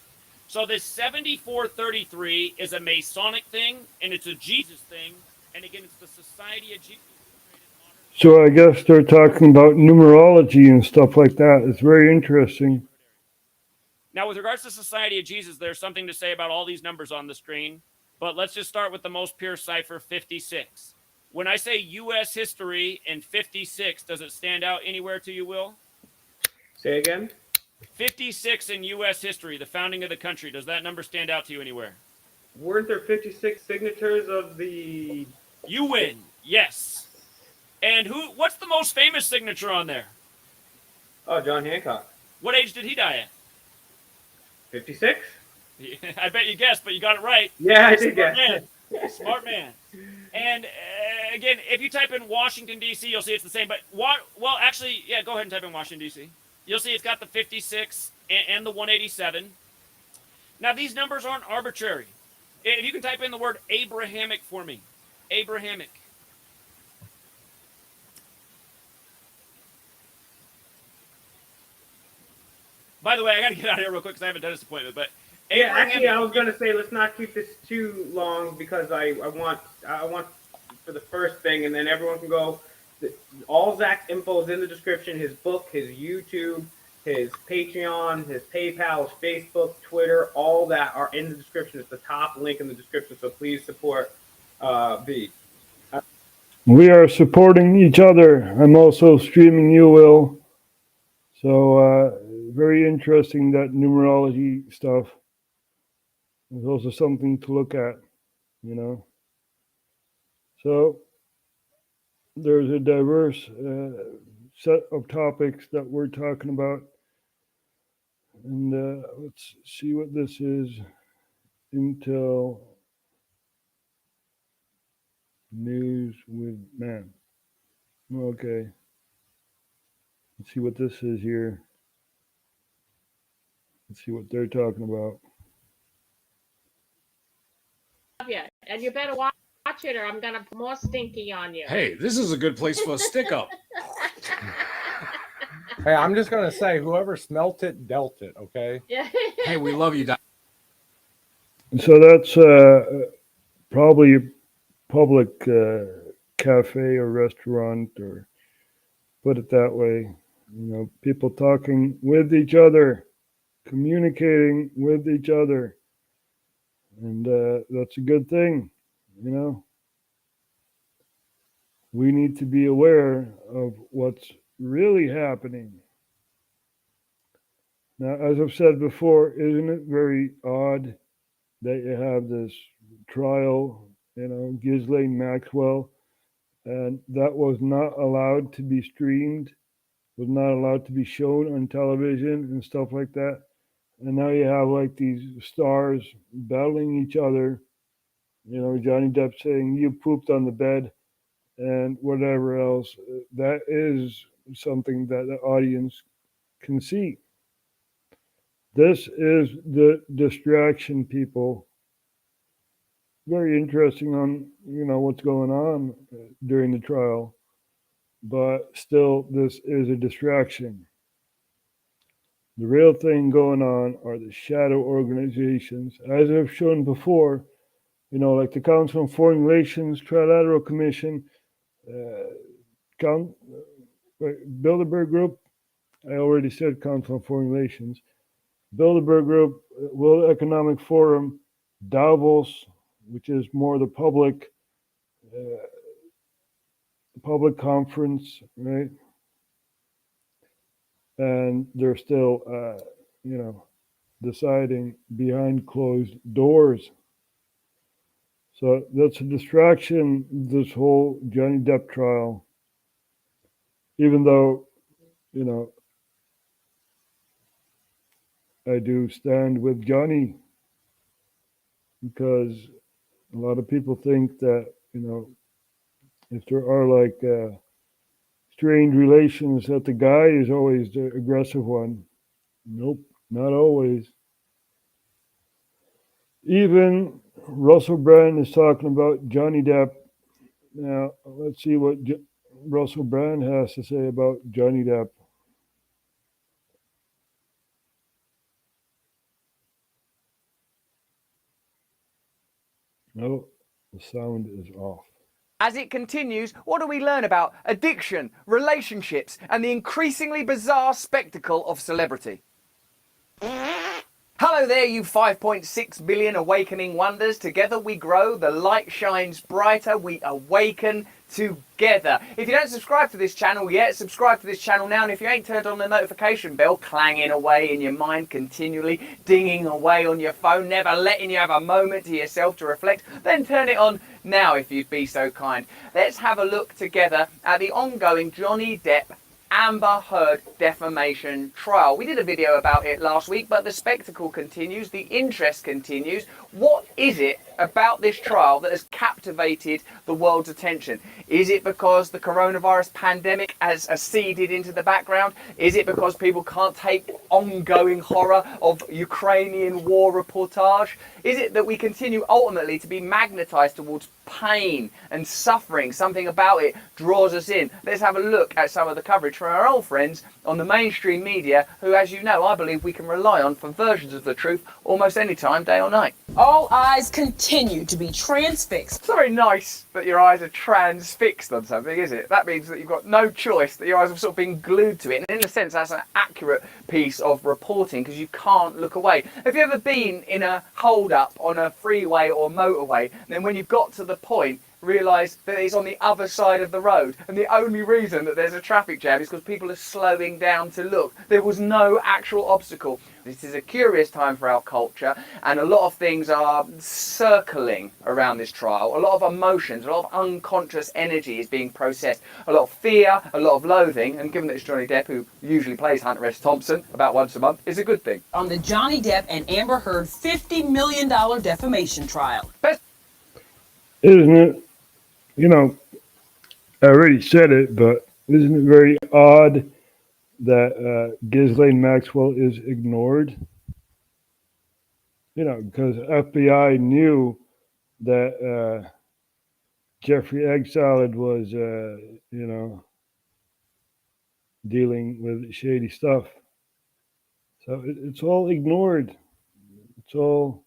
So this 7433 is a Masonic thing, and it's a Jesus thing. And again, it's the Society of Jesus. So I guess they're talking about numerology and stuff like that. It's very interesting. Now, with regards to Society of Jesus, there's something to say about all these numbers on the screen. But let's just start with the most pure cipher, 56. When I say U.S. history in 56, does it stand out anywhere to you, Will? Say again? 56 in U.S. history, the founding of the country. Does that number stand out to you anywhere? Weren't there 56 signatures of the... You win. Yes. And what's the most famous signature on there? Oh, John Hancock. What age did he die at? 56? I bet you guessed, but you got it right. Yeah, I did guess. Smart man. And again, if you type in Washington, D.C., you'll see it's the same. But, well, actually, yeah, go ahead and type in Washington, D.C. You'll see it's got the 56 and the 187. Now, these numbers aren't arbitrary. If you can type in the word Abrahamic for me. Abrahamic. By the way, I got to get out of here real quick because I have a dentist appointment. But yeah, actually, I was going to say let's not keep this too long because I want for the first thing, and then everyone can go. All Zach's info is in the description. His book, his YouTube, his Patreon, his PayPal, his Facebook, Twitter, all that are in the description. It's the top link in the description. So please support V. We are supporting each other. I'm also streaming you, Will. So very interesting, that numerology stuff. There's also something to look at, So there's a diverse set of topics that we're talking about. And let's see what this is. Intel News with Man. Okay. Let's see what this is here. Let's see what they're talking about. Yeah, and you better watch it or I'm going to put more stinky on you. Hey, this is a good place for a stick up. Hey, I'm just going to say, whoever smelt it, dealt it, okay? Yeah. Hey, we love you, Doc. So that's probably a public cafe or restaurant, or put it that way. You know, people talking with each other, communicating with each other. And that's a good thing, you know. We need to be aware of what's really happening. Now, as I've said before, isn't it very odd that you have this trial, you know, Ghislaine Maxwell, and that was not allowed to be streamed, was not allowed to be shown on television and stuff like that. And now you have like these stars battling each other, you know, Johnny Depp saying, "You pooped on the bed," and whatever else. That is something that the audience can see. This is the distraction, people. Very interesting on, you know, what's going on during the trial, but still, this is a distraction. The real thing going on are the shadow organizations, as I've shown before, you know, like the Council on Foreign Relations, Trilateral Commission, Bilderberg Group. I already said Council on Foreign Relations. Bilderberg Group, World Economic Forum, Davos, which is more the public conference, right? And they're still, you know, deciding behind closed doors. So that's a distraction, this whole Johnny Depp trial. Even though, you know, I do stand with Johnny, because a lot of people think that, you know, if there are like strained relations, that the guy is always the aggressive one. Nope, not always. Even Russell Brand is talking about Johnny Depp. Now, let's see what Russell Brand has to say about Johnny Depp. No, the sound is off. As it continues, what do we learn about addiction, relationships, and the increasingly bizarre spectacle of celebrity? Hello there, you 5.6 billion awakening wonders. Together we grow, the light shines brighter, we awaken together. If you don't subscribe to this channel yet, subscribe to this channel now. And if you ain't turned on the notification bell, clanging away in your mind continually, dinging away on your phone, never letting you have a moment to yourself to reflect, then turn it on now if you'd be so kind. Let's have a look together at the ongoing Johnny Depp Amber Heard defamation trial. We did a video about it last week, but the spectacle continues, the interest continues. What is it about this trial that has captivated the world's attention? Is it because the coronavirus pandemic has acceded into the background? Is it because people can't take ongoing horror of Ukrainian war reportage? Is it that we continue ultimately to be magnetized towards pain and suffering? Something about it draws us in. Let's have a look at some of the coverage from our old friends on the mainstream media, who, as you know, I believe we can rely on for versions of the truth almost any time, day or night. All eyes continue to be transfixed. It's not very nice that your eyes are transfixed on something, is it? That means that you've got no choice, that your eyes have sort of been glued to it. And in a sense, that's an accurate piece of reporting, because you can't look away. Have you ever been in a hold-up on a freeway or motorway, and then when you've got to the point realised that it's on the other side of the road, and the only reason that there's a traffic jam is because people are slowing down to look. There was no actual obstacle. This is a curious time for our culture, and a lot of things are circling around this trial. A lot of emotions, a lot of unconscious energy is being processed. A lot of fear, a lot of loathing, and given that it's Johnny Depp, who usually plays Hunter S. Thompson about once a month, is a good thing. On the Johnny Depp and Amber Heard $50 million defamation trial. Isn't it, I already said it, but isn't it very odd that Ghislaine Maxwell is ignored? Because FBI knew that Jeffrey Egg Salad was, dealing with shady stuff. So it's all ignored. It's all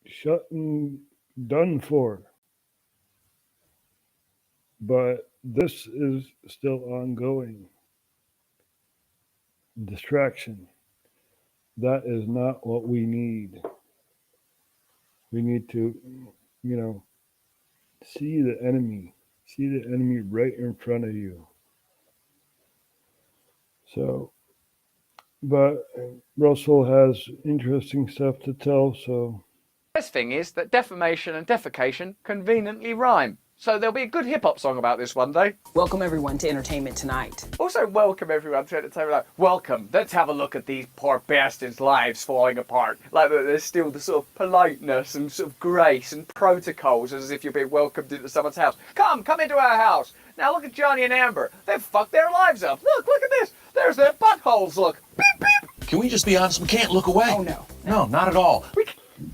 shut and done for. But this is still ongoing. Distraction. That is not what we need. We need to, see the enemy right in front of you. So, but Russell has interesting stuff to tell, so. Best thing is that defamation and defecation conveniently rhyme. So there'll be a good hip-hop song about this one day. Welcome everyone to Entertainment Tonight. Also, welcome everyone to Entertainment Tonight. Welcome. Let's have a look at these poor bastards' lives falling apart. Like there's still the sort of politeness and sort of grace and protocols as if you're being welcomed into someone's house. Come into our house. Now look at Johnny and Amber. They've fucked their lives up. Look at this. There's their buttholes, look. Beep, beep. Can we just be honest? We can't look away. Oh, no. No, not at all.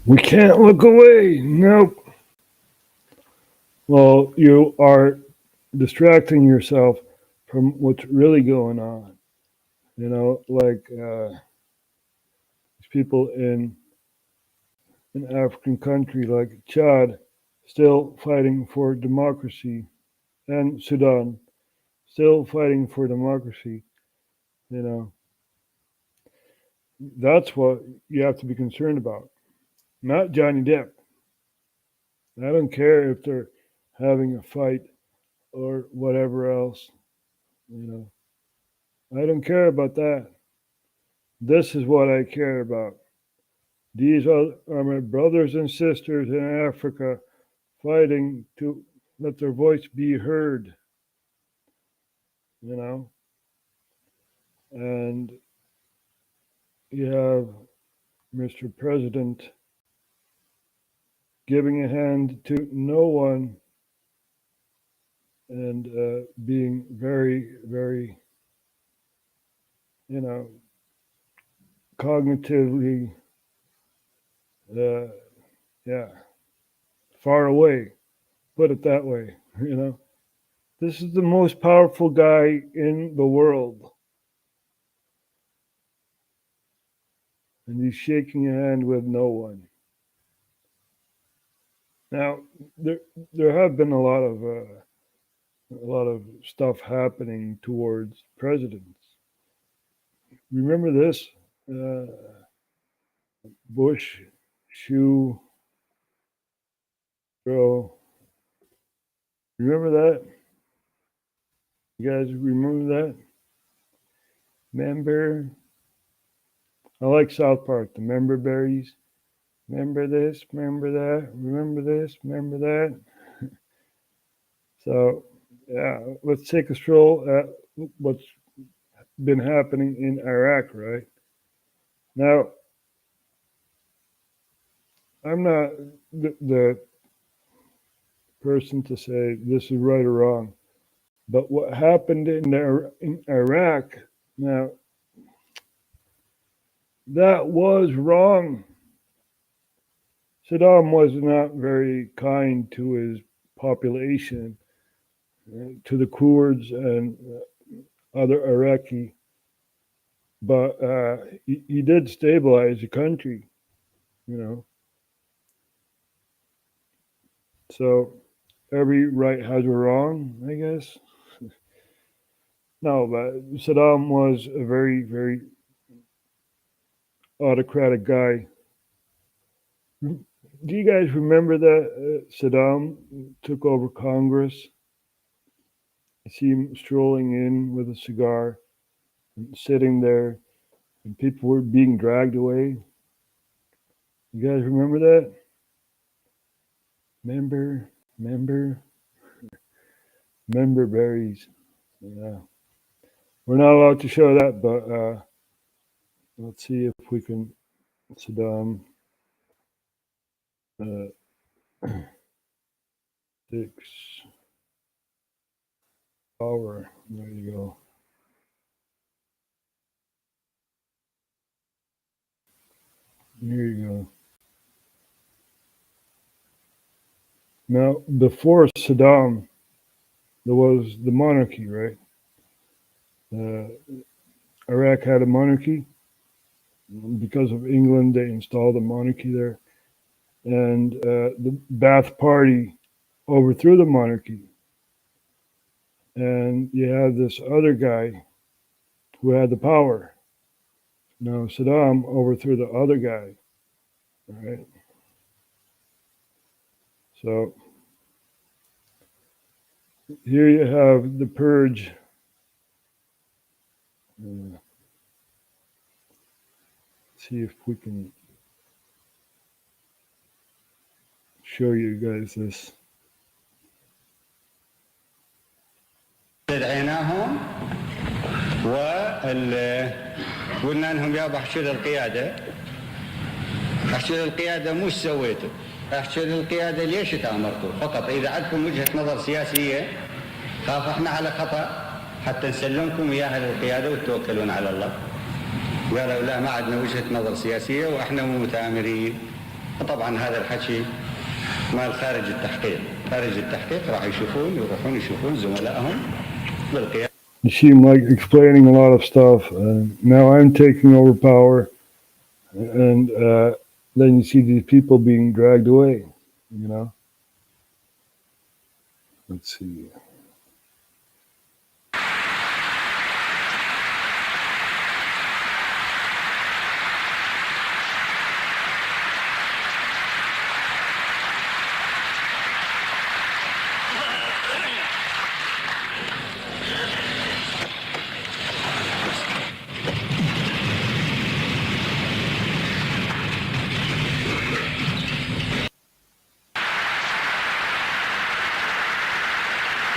We can't look away. Nope. Well, you are distracting yourself from what's really going on. Like these people in an African country like Chad still fighting for democracy, and Sudan still fighting for democracy. That's what you have to be concerned about, not Johnny Depp. I don't care if they're having a fight or whatever else. I don't care about that. This is what I care about. These are my brothers and sisters in Africa fighting to let their voice be heard. And you have Mr. President giving a hand to no one and being very, very, cognitively, far away, put it that way, This is the most powerful guy in the world. And he's shaking a hand with no one. Now, there have been a lot of stuff happening towards presidents. Remember this? Bush shoe girl. Remember that? You guys remember that? Member? I like South Park, the member berries. Remember this, remember that, remember this, remember that. So, let's take a stroll at what's been happening in Iraq, right? Now, I'm not the person to say this is right or wrong, but what happened in Iraq, now, that was wrong. Saddam was not very kind to his population, to the Kurds and other Iraqi, but he did stabilize the country, So every right has a wrong, I guess. No, but Saddam was a very, very autocratic guy. do you guys remember that Saddam took over Congress? You see him strolling in with a cigar, and sitting there, and people were being dragged away. You guys remember that? Member berries. Yeah. We're not allowed to show that, but let's see if we can. Saddam 6 power. There you go. Here you go. Now, before Saddam, there was the monarchy, right? Iraq had a monarchy. Because of England, they installed a monarchy there. And the Ba'ath Party overthrew the monarchy. And you have this other guy who had the power. Now, Saddam overthrew the other guy, right? So here you have the purge. See if we can show you guys this. دعيناهم وقلنا لهم يا احشوا للقياده. احشوا للقياده مش سويتوا. احشوا للقياده ليش تامرتوا؟ فقط اذا عندكم وجهه نظر سياسيه خاف احنا على خطا حتى نسلمكم اياها للقياده وتتوكلون على الله. قالوا لا ما عندنا وجهه نظر سياسيه واحنا مو متآمرين. طبعا هذا الحكي مال خارج التحقيق. خارج التحقيق راح يروحون يشوفون زملائهم بالقياده. You see him like explaining a lot of stuff. Now I'm taking over power, and then you see these people being dragged away. You know. Let's see.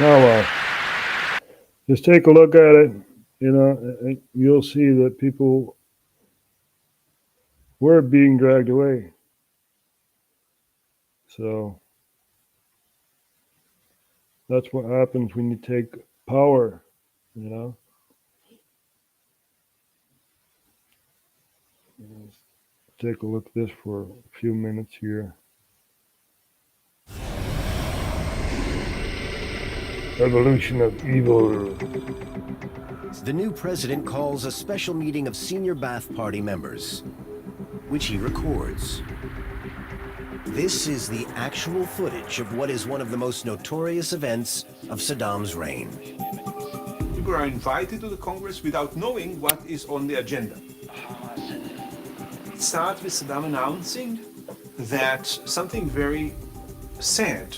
Oh well, just take a look at it, you know, and you'll see that people were being dragged away. So that's what happens when you take power, you know. Let's take a look at this for a few minutes here. Evolution of evil. The new president calls a special meeting of senior Ba'ath Party members, which he records. This is the actual footage of what is one of the most notorious events of Saddam's reign. People are invited to the Congress without knowing what is on the agenda. It starts with Saddam announcing that something very sad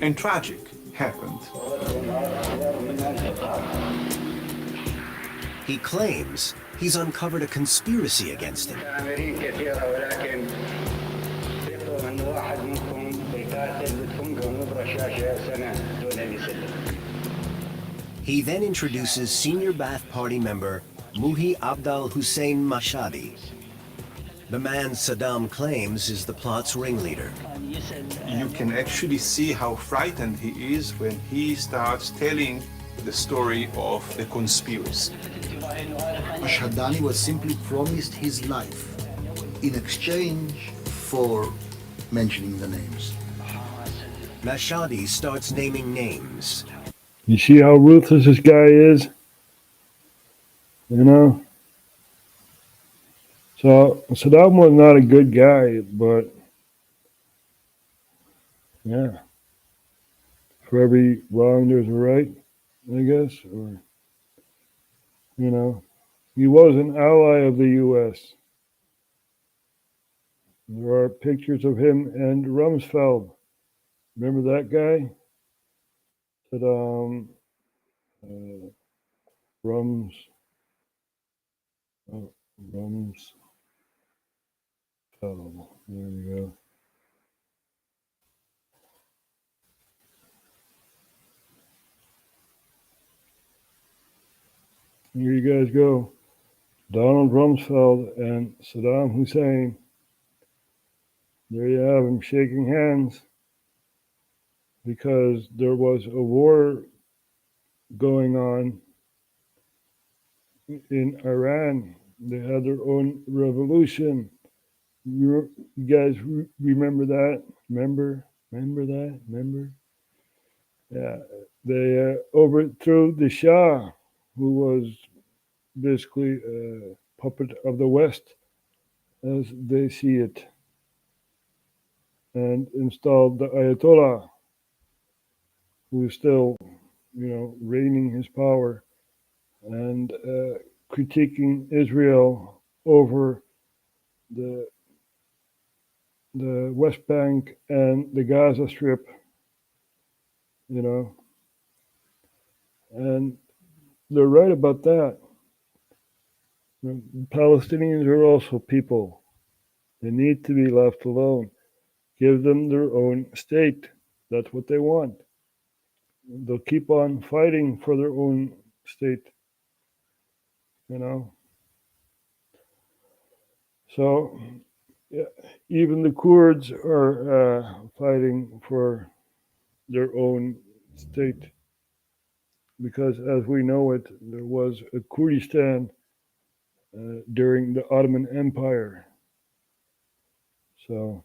and tragic happened. He claims he's uncovered a conspiracy against him. He then introduces senior Ba'ath Party member Muhi Abdal Hussein Mashadi, the man Saddam claims is the plot's ringleader. You can actually see how frightened he is when he starts telling the story of the conspiracy. Mashhadani was simply promised his life in exchange for mentioning the names. Mashhadi starts naming names. You see how ruthless this guy is? You know? So Saddam was not a good guy, but yeah. For every wrong there's a right, I guess. Or you know. He was an ally of the US. There are pictures of him and Rumsfeld. Remember that guy? Saddam Rumsfeld. There you go. Here you guys go. Donald Rumsfeld and Saddam Hussein. There you have them shaking hands because there was a war going on in Iran. They had their own revolution. You guys remember that? Remember that? Remember? Yeah, they overthrew the Shah, who was basically a puppet of the West, as they see it, and installed the Ayatollah, who is still, reigning his power and critiquing Israel over the West Bank and the Gaza Strip, and they're right about that. The Palestinians are also people. They need to be left alone. Give them their own state. That's what they want. They'll keep on fighting for their own state. So, yeah, even the Kurds are fighting for their own state. Because as we know it, there was a Kurdistan during the Ottoman Empire. So,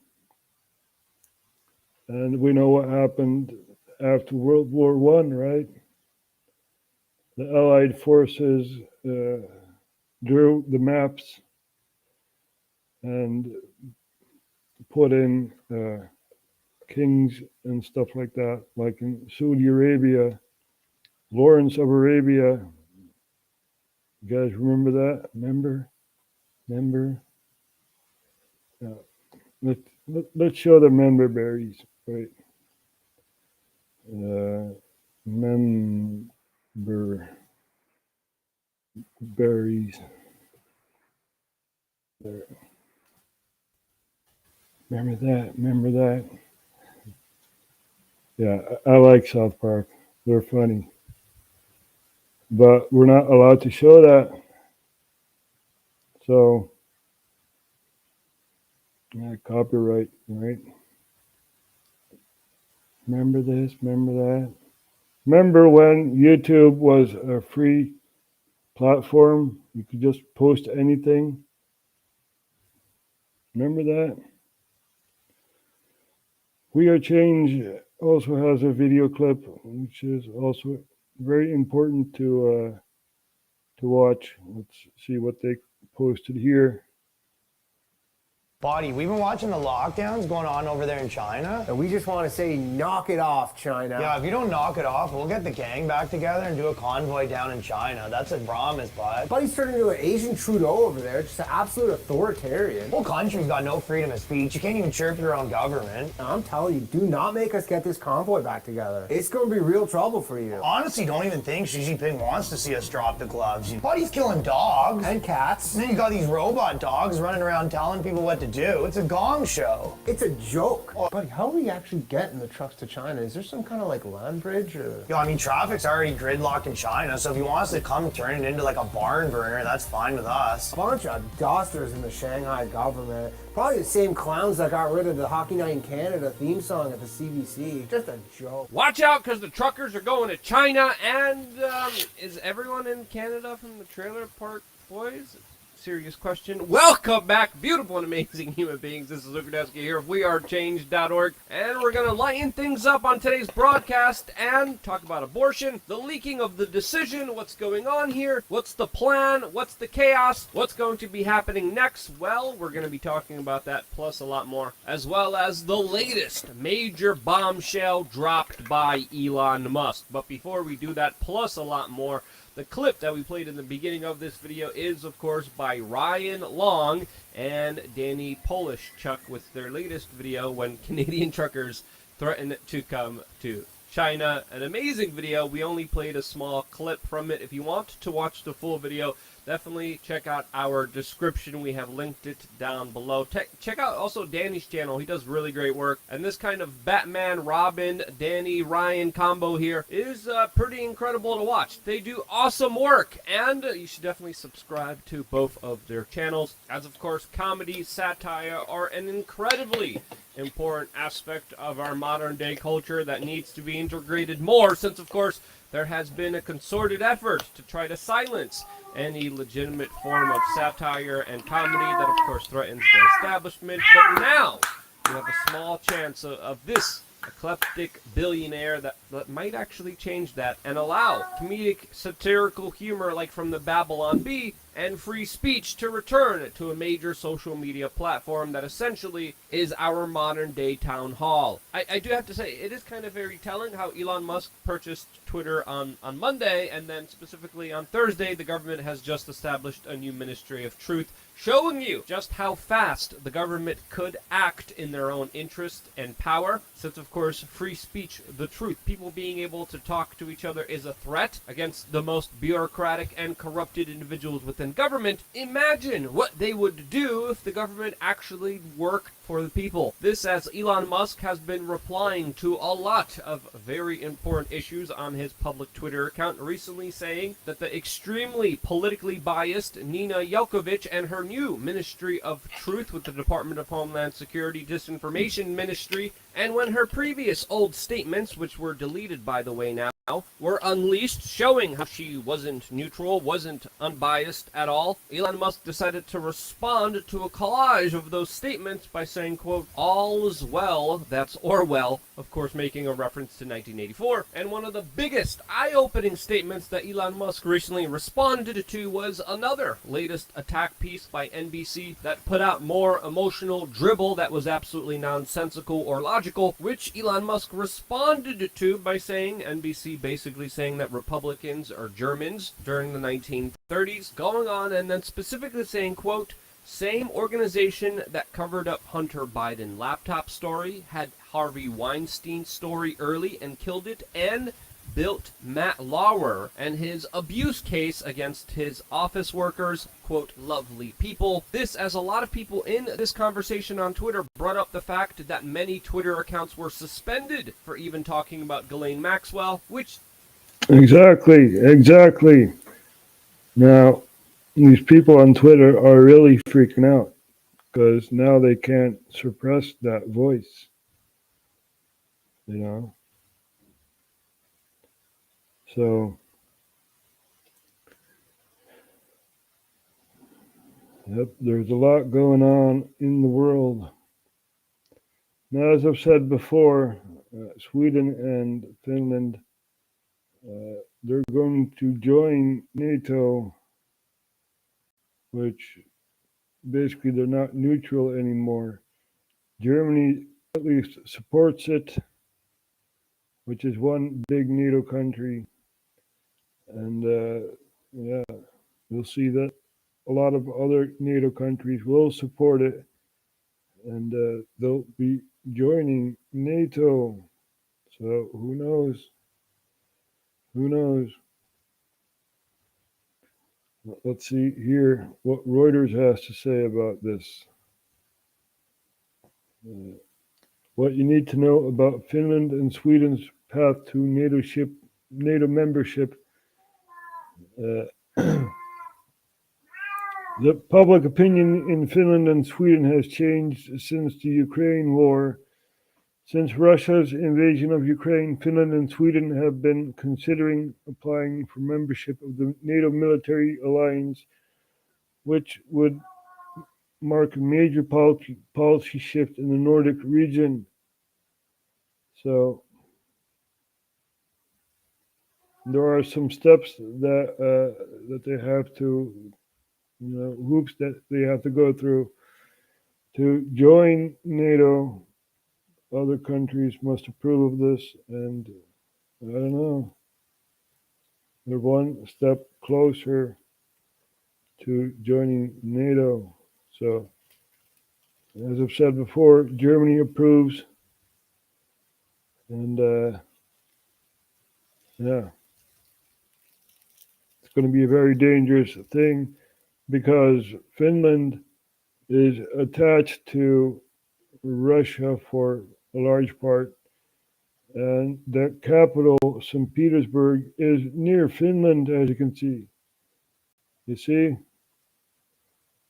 and we know what happened after World War I, right? The Allied forces drew the maps and put in kings and stuff like that, like in Saudi Arabia, Lawrence of Arabia. You guys remember that? Remember? Yeah. Let's show the member berries. Right. Member berries. There. Remember that? Yeah, I like South Park. They're funny. But we're not allowed to show that. So, yeah, copyright, right? Remember this, remember that. Remember when YouTube was a free platform? You could just post anything. Remember that? We Are Change also has a video clip, which is also very important to watch. Let's see what they posted here. Buddy, we've been watching the lockdowns going on over there in China. And we just want to say, knock it off, China. Yeah, if you don't knock it off, we'll get the gang back together and do a convoy down in China. That's a promise, bud. Buddy's turning into an Asian Trudeau over there, just an absolute authoritarian. The whole country's got no freedom of speech. You can't even chirp your own government. I'm telling you, do not make us get this convoy back together. It's going to be real trouble for you. Honestly, don't even think Xi Jinping wants to see us drop the gloves. Buddy's killing dogs. And cats. And then you got these robot dogs running around telling people what to do. It's a gong show. It's a joke. Buddy, how are we actually getting the trucks to China? Is there some kind of like land bridge or? Yo, I mean, traffic's already gridlocked in China, so if you want us to come turn it into like a barn burner, that's fine with us. A bunch of dusters in the Shanghai government. Probably the same clowns that got rid of the Hockey Night in Canada theme song at the CBC. Just a joke. Watch out, because the truckers are going to China, and is everyone in Canada from the Trailer Park Boys? Serious question. Welcome back, beautiful and amazing human beings. This is Lukadeski here of WeAreChange.org, and we're going to lighten things up on today's broadcast and talk about abortion, the leaking of the decision, what's going on here, what's the plan, what's the chaos, what's going to be happening next. Well, we're going to be talking about that plus a lot more, as well as the latest major bombshell dropped by Elon Musk. But before we do that, plus a lot more, the clip that we played in the beginning of this video is, of course, by by Ryan Long and Danny Polishchuk with their latest video when Canadian truckers threaten to come to China. An amazing video. We only played a small clip from it. If you want to watch the full video, definitely check out our description. We have linked it down below. Check out also Danny's channel. He does really great work. And this kind of Batman, Robin, Danny, Ryan combo here is pretty incredible to watch. They do awesome work. And you should definitely subscribe to both of their channels. As of course, comedy, satire are an incredibly important aspect of our modern day culture that needs to be integrated more, since of course there has been a concerted effort to try to silence any legitimate form of satire and comedy that of course threatens the establishment. But now we have a small chance of this eclectic billionaire that might actually change that and allow comedic satirical humor like from the Babylon Bee and free speech to return to a major social media platform that essentially is our modern day town hall. I do have to say, it is kind of very telling how Elon Musk purchased Twitter on Monday, and then specifically on Thursday, the government has just established a new Ministry of Truth, showing you just how fast the government could act in their own interest and power, since of course free speech, the truth, people being able to talk to each other is a threat against the most bureaucratic and corrupted individuals within government. Imagine what they would do if the government actually worked for the people. This, as Elon Musk has been replying to a lot of very important issues on his public Twitter account, recently saying that the extremely politically biased Nina Yelkovich and her new Ministry of Truth with the Department of Homeland Security Disinformation Ministry, and when her previous old statements, which were deleted by the way now, were unleashed, showing how she wasn't neutral, wasn't unbiased at all, Elon Musk decided to respond to a collage of those statements by saying, quote, "All is well," that's Orwell, of course making a reference to 1984, and one of the biggest eye-opening statements that Elon Musk recently responded to was another latest attack piece by NBC that put out more emotional dribble that was absolutely nonsensical or logical, which Elon Musk responded to by saying, NBC basically saying that Republicans are Germans during the 1930s, going on and then specifically saying, quote, "Same organization that covered up Hunter Biden laptop story, had Harvey Weinstein story early and killed it, and built Matt Lauer and his abuse case against his office workers, quote, lovely people." This, as a lot of people in this conversation on Twitter brought up the fact that many Twitter accounts were suspended for even talking about Ghislaine Maxwell, which... Exactly. Now, these people on Twitter are really freaking out because now they can't suppress that voice, you know? So, yep, there's a lot going on in the world. Now, as I've said before, Sweden and Finland, they're going to join NATO, which basically they're not neutral anymore. Germany at least supports it, which is one big NATO country. And yeah, you'll see that a lot of other NATO countries will support it, and they'll be joining NATO. So who knows? Who knows? Let's see here what Reuters has to say about this. What you need to know about Finland and Sweden's path to NATO membership. The public opinion in Finland and Sweden has changed since the Ukraine war. Since Russia's invasion of Ukraine, Finland and Sweden have been considering applying for membership of the NATO military alliance, which would mark a major policy shift in the Nordic region. So there are some steps that they have to, hoops that they have to go through to join NATO. Other countries must approve of this, and I don't know. They're one step closer to joining NATO. So, as I've said before, Germany approves, and yeah, it's going to be a very dangerous thing because Finland is attached to Russia for a large part, and the capital, St. Petersburg, is near Finland, as you can see. You see?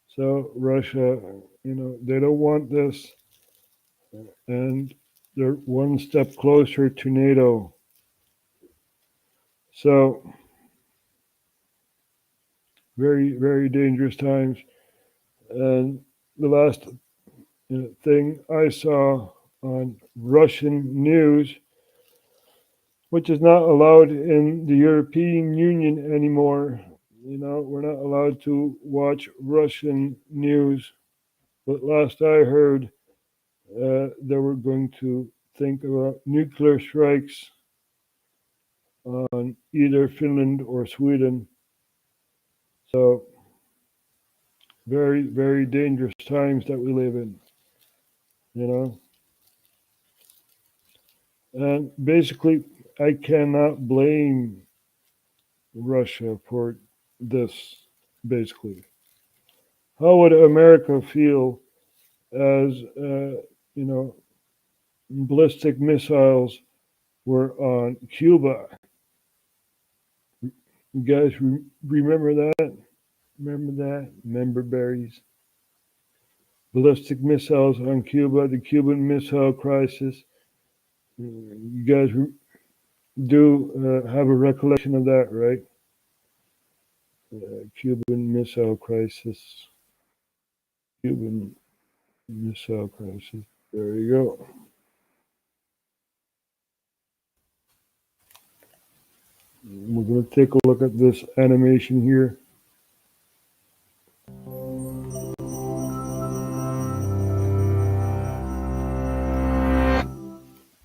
So Russia, they don't want this, and they're one step closer to NATO. So very, very dangerous times. And the last thing I saw on Russian news, which is not allowed in the European Union anymore. We're not allowed to watch Russian news. But last I heard, they were going to think about nuclear strikes on either Finland or Sweden. So very, very dangerous times that we live in, And basically, I cannot blame Russia for this, basically. How would America feel as, ballistic missiles were on Cuba? You guys remember that? Remember berries? Ballistic missiles on Cuba, the Cuban Missile Crisis. You guys do have a recollection of that, right? Cuban Missile Crisis. Cuban Missile Crisis. There you go. We're going to take a look at this animation here.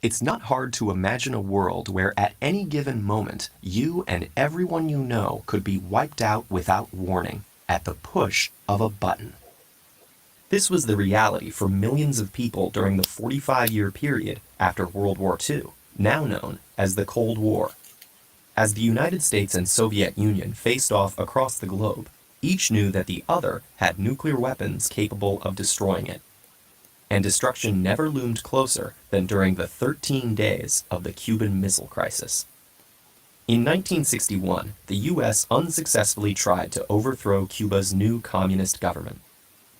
It's not hard to imagine a world where at any given moment, you and everyone you know could be wiped out without warning at the push of a button. This was the reality for millions of people during the 45-year period after World War II, now known as the Cold War. As the United States and Soviet Union faced off across the globe, each knew that the other had nuclear weapons capable of destroying it. And destruction never loomed closer than during the 13 days of the Cuban Missile Crisis. In 1961, the U.S. unsuccessfully tried to overthrow Cuba's new communist government.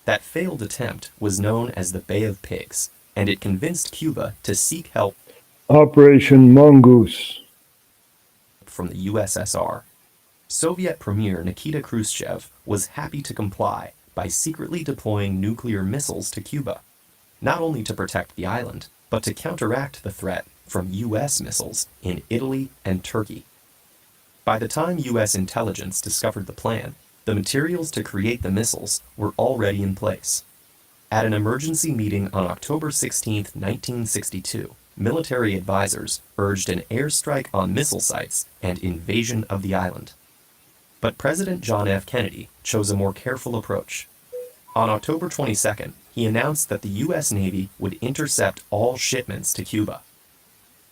That failed attempt was known as the Bay of Pigs, and it convinced Cuba to seek help Operation Mongoose from the USSR. Soviet Premier Nikita Khrushchev was happy to comply by secretly deploying nuclear missiles to Cuba, not only to protect the island, but to counteract the threat from U.S. missiles in Italy and Turkey. By the time U.S. intelligence discovered the plan, the materials to create the missiles were already in place. At an emergency meeting on October 16, 1962, military advisors urged an airstrike on missile sites and invasion of the island. But President John F. Kennedy chose a more careful approach. On October 22nd, he announced that the U.S. Navy would intercept all shipments to Cuba.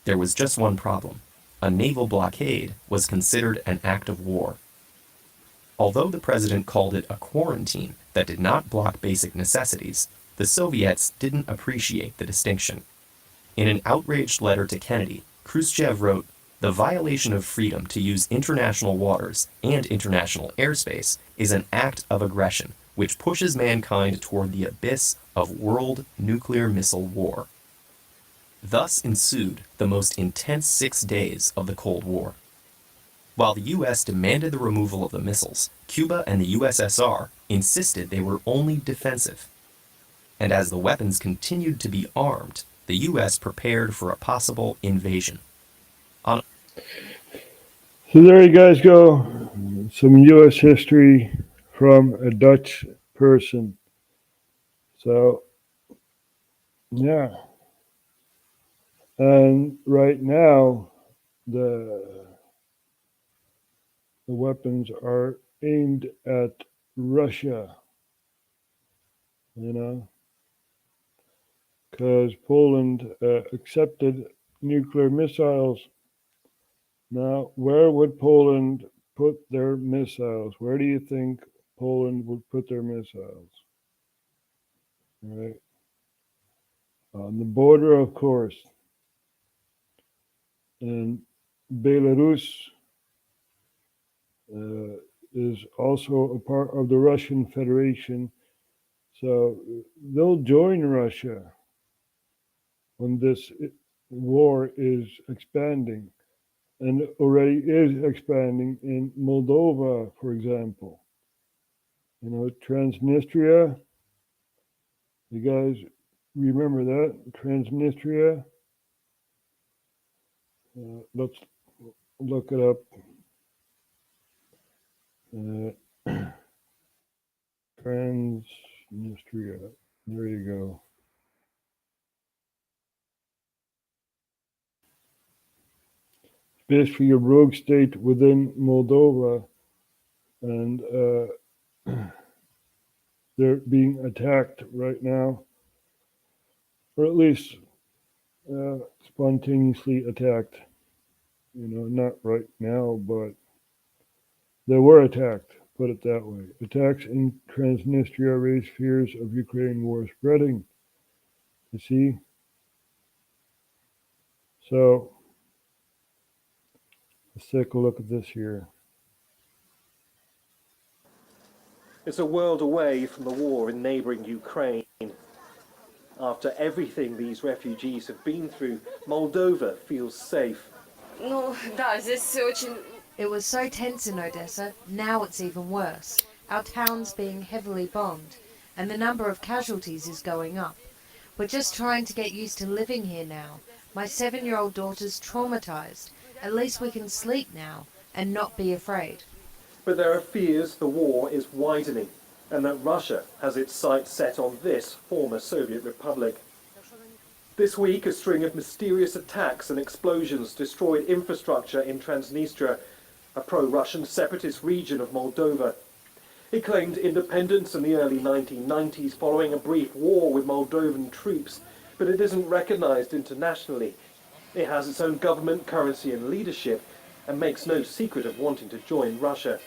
There was just one problem. A naval blockade was considered an act of war. Although the president called it a quarantine that did not block basic necessities, the Soviets didn't appreciate the distinction. In an outraged letter to Kennedy, Khrushchev wrote, "The violation of freedom to use international waters and international airspace is an act of aggression which pushes mankind toward the abyss of world nuclear missile war." Thus ensued the most intense 6 days of the Cold War. While the U.S. demanded the removal of the missiles, Cuba and the USSR insisted they were only defensive. And as the weapons continued to be armed, the U.S. prepared for a possible invasion. So there you guys go. Some U.S. history from a Dutch person. So, yeah. And right now, the weapons are aimed at Russia, because Poland accepted nuclear missiles. Now, where would Poland put their missiles? Where do you think Poland would put their missiles? Right. On the border, of course. And Belarus is also a part of the Russian Federation. So they'll join Russia when this war is expanding, and already is expanding in Moldova, for example. Transnistria, you guys remember that? Transnistria? Let's look it up. Transnistria. There you go. It's basically a rogue state within Moldova, and they're being attacked right now, or at least spontaneously attacked. Not right now, but they were attacked, put it that way. Attacks in Transnistria raise fears of Ukraine war spreading. You see? So, let's take a look at this here. It's a world away from the war in neighbouring Ukraine. After everything these refugees have been through, Moldova feels safe. It was so tense in Odessa, now it's even worse. Our town's being heavily bombed, and the number of casualties is going up. We're just trying to get used to living here now. My 7-year-old daughter's traumatized. At least we can sleep now, and not be afraid. But there are fears the war is widening, and that Russia has its sights set on this former Soviet republic. This week, a string of mysterious attacks and explosions destroyed infrastructure in Transnistria, a pro-Russian separatist region of Moldova. It claimed independence in the early 1990s following a brief war with Moldovan troops, but it isn't recognized internationally. It has its own government, currency and leadership, and makes no secret of wanting to join Russia.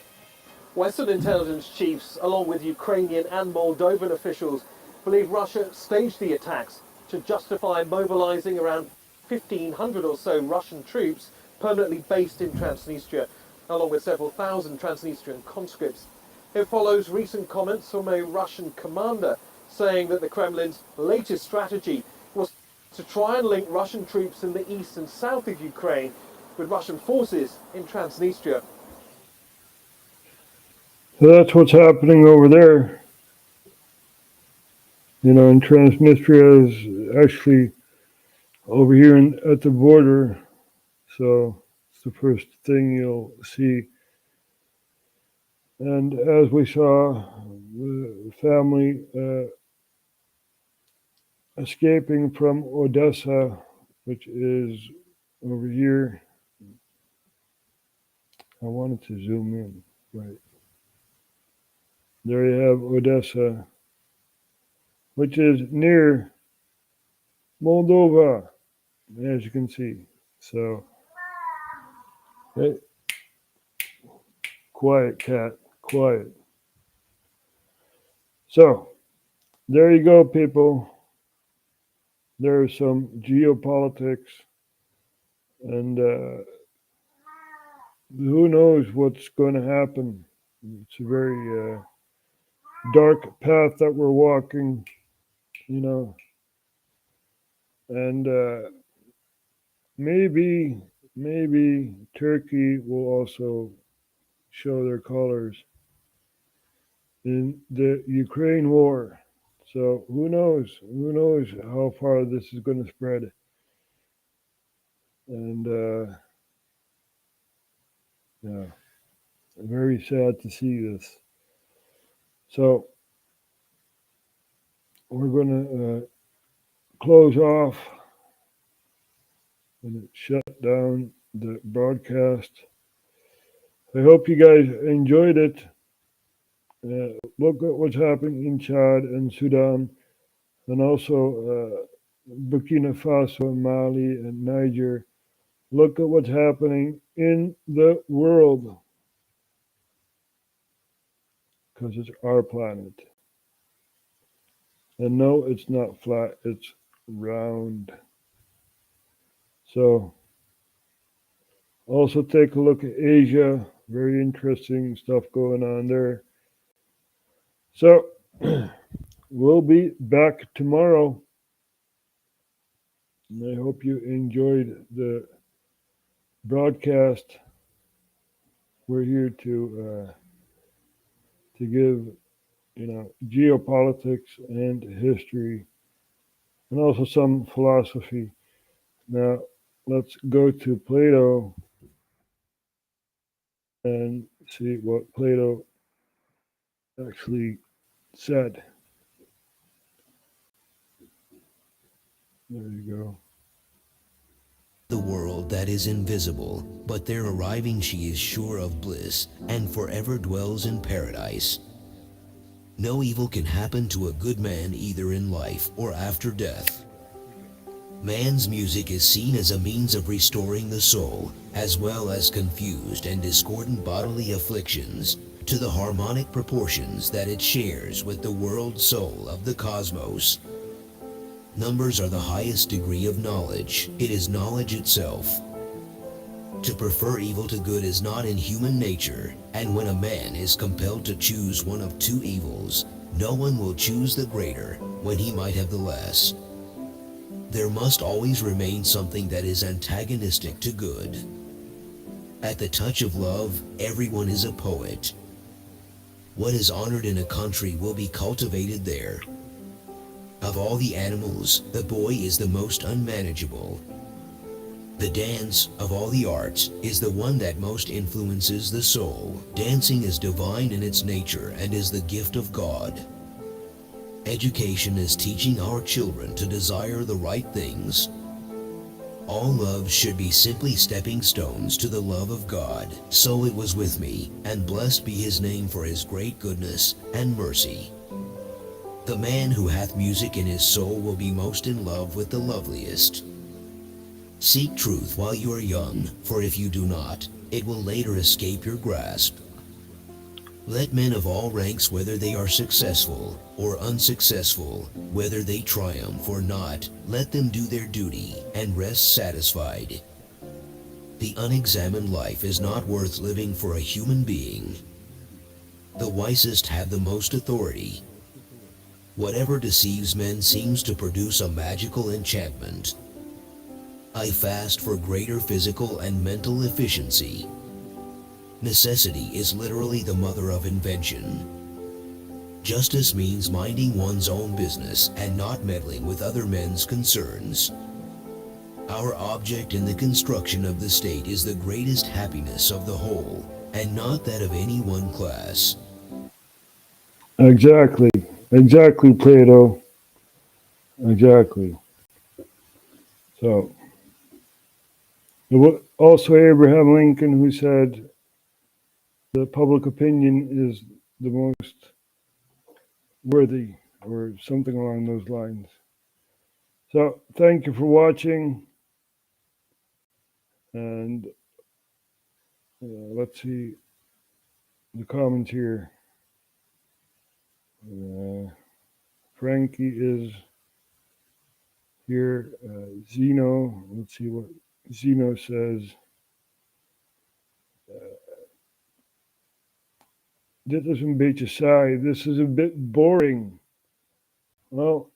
Western intelligence chiefs, along with Ukrainian and Moldovan officials, believe Russia staged the attacks to justify mobilizing around 1,500 or so Russian troops permanently based in Transnistria, along with several thousand Transnistrian conscripts. It follows recent comments from a Russian commander saying that the Kremlin's latest strategy was to try and link Russian troops in the east and south of Ukraine with Russian forces in Transnistria. So that's what's happening over there. And Transnistria is actually over here at the border. So it's the first thing you'll see. And as we saw, the family escaping from Odessa, which is over here. I wanted to zoom in, right. There you have Odessa, which is near Moldova, as you can see. So, hey, quiet cat, quiet. So, there you go, people. There's some geopolitics, and who knows what's going to happen. It's a very dark path that we're walking, and maybe Turkey will also show their colors in the Ukraine war. So who knows how far this is going to spread. And yeah, very sad to see this. So we're going to close off and shut down the broadcast. I hope you guys enjoyed it. Look at what's happening in Chad and Sudan, and also Burkina Faso, Mali, and Niger. Look at what's happening in the world, because it's our planet. And no, it's not flat, it's round. So, also take a look at Asia. Very interesting stuff going on there. So, we'll be back tomorrow. And I hope you enjoyed the broadcast. We're here to give, geopolitics and history, and also some philosophy. Now, let's go to Plato and see what Plato actually said. There you go. The world that is invisible, but there arriving she is sure of bliss, and forever dwells in paradise. No evil can happen to a good man either in life or after death. Man's music is seen as a means of restoring the soul, as well as confused and discordant bodily afflictions, to the harmonic proportions that it shares with the world soul of the cosmos. Numbers are the highest degree of knowledge. It is knowledge itself. To prefer evil to good is not in human nature, and when a man is compelled to choose one of two evils, no one will choose the greater when he might have the less. There must always remain something that is antagonistic to good. At the touch of love, everyone is a poet. What is honored in a country will be cultivated there. Of all the animals, the boy is the most unmanageable. The dance, of all the arts, is the one that most influences the soul. Dancing is divine in its nature and is the gift of God. Education is teaching our children to desire the right things. All love should be simply stepping stones to the love of God. So it was with me, and blessed be his name for his great goodness and mercy. The man who hath music in his soul will be most in love with the loveliest. Seek truth while you are young, for if you do not, it will later escape your grasp. Let men of all ranks, whether they are successful or unsuccessful, whether they triumph or not, let them do their duty and rest satisfied. The unexamined life is not worth living for a human being. The wisest have the most authority. Whatever deceives men seems to produce a magical enchantment. I fast for greater physical and mental efficiency. Necessity is literally the mother of invention. Justice means minding one's own business and not meddling with other men's concerns. Our object in the construction of the state is the greatest happiness of the whole, and not that of any one class. Exactly, Plato. Exactly. So, there was also Abraham Lincoln, who said the public opinion is the most worthy, or something along those lines. So, thank you for watching, and let's see the comments here. Frankie is here. Zeno, let's see what Zeno says. Dit is een beetje saai. This is a bit boring. Well,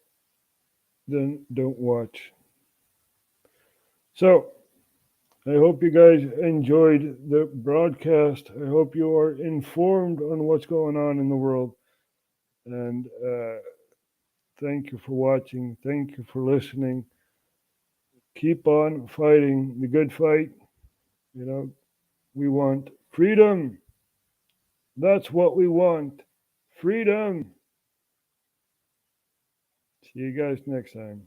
then don't watch. So, I hope you guys enjoyed the broadcast. I hope you are informed on what's going on in the world. And thank you for watching. Thank you for listening. Keep on fighting the good fight. We want freedom. That's what we want. Freedom. See you guys next time.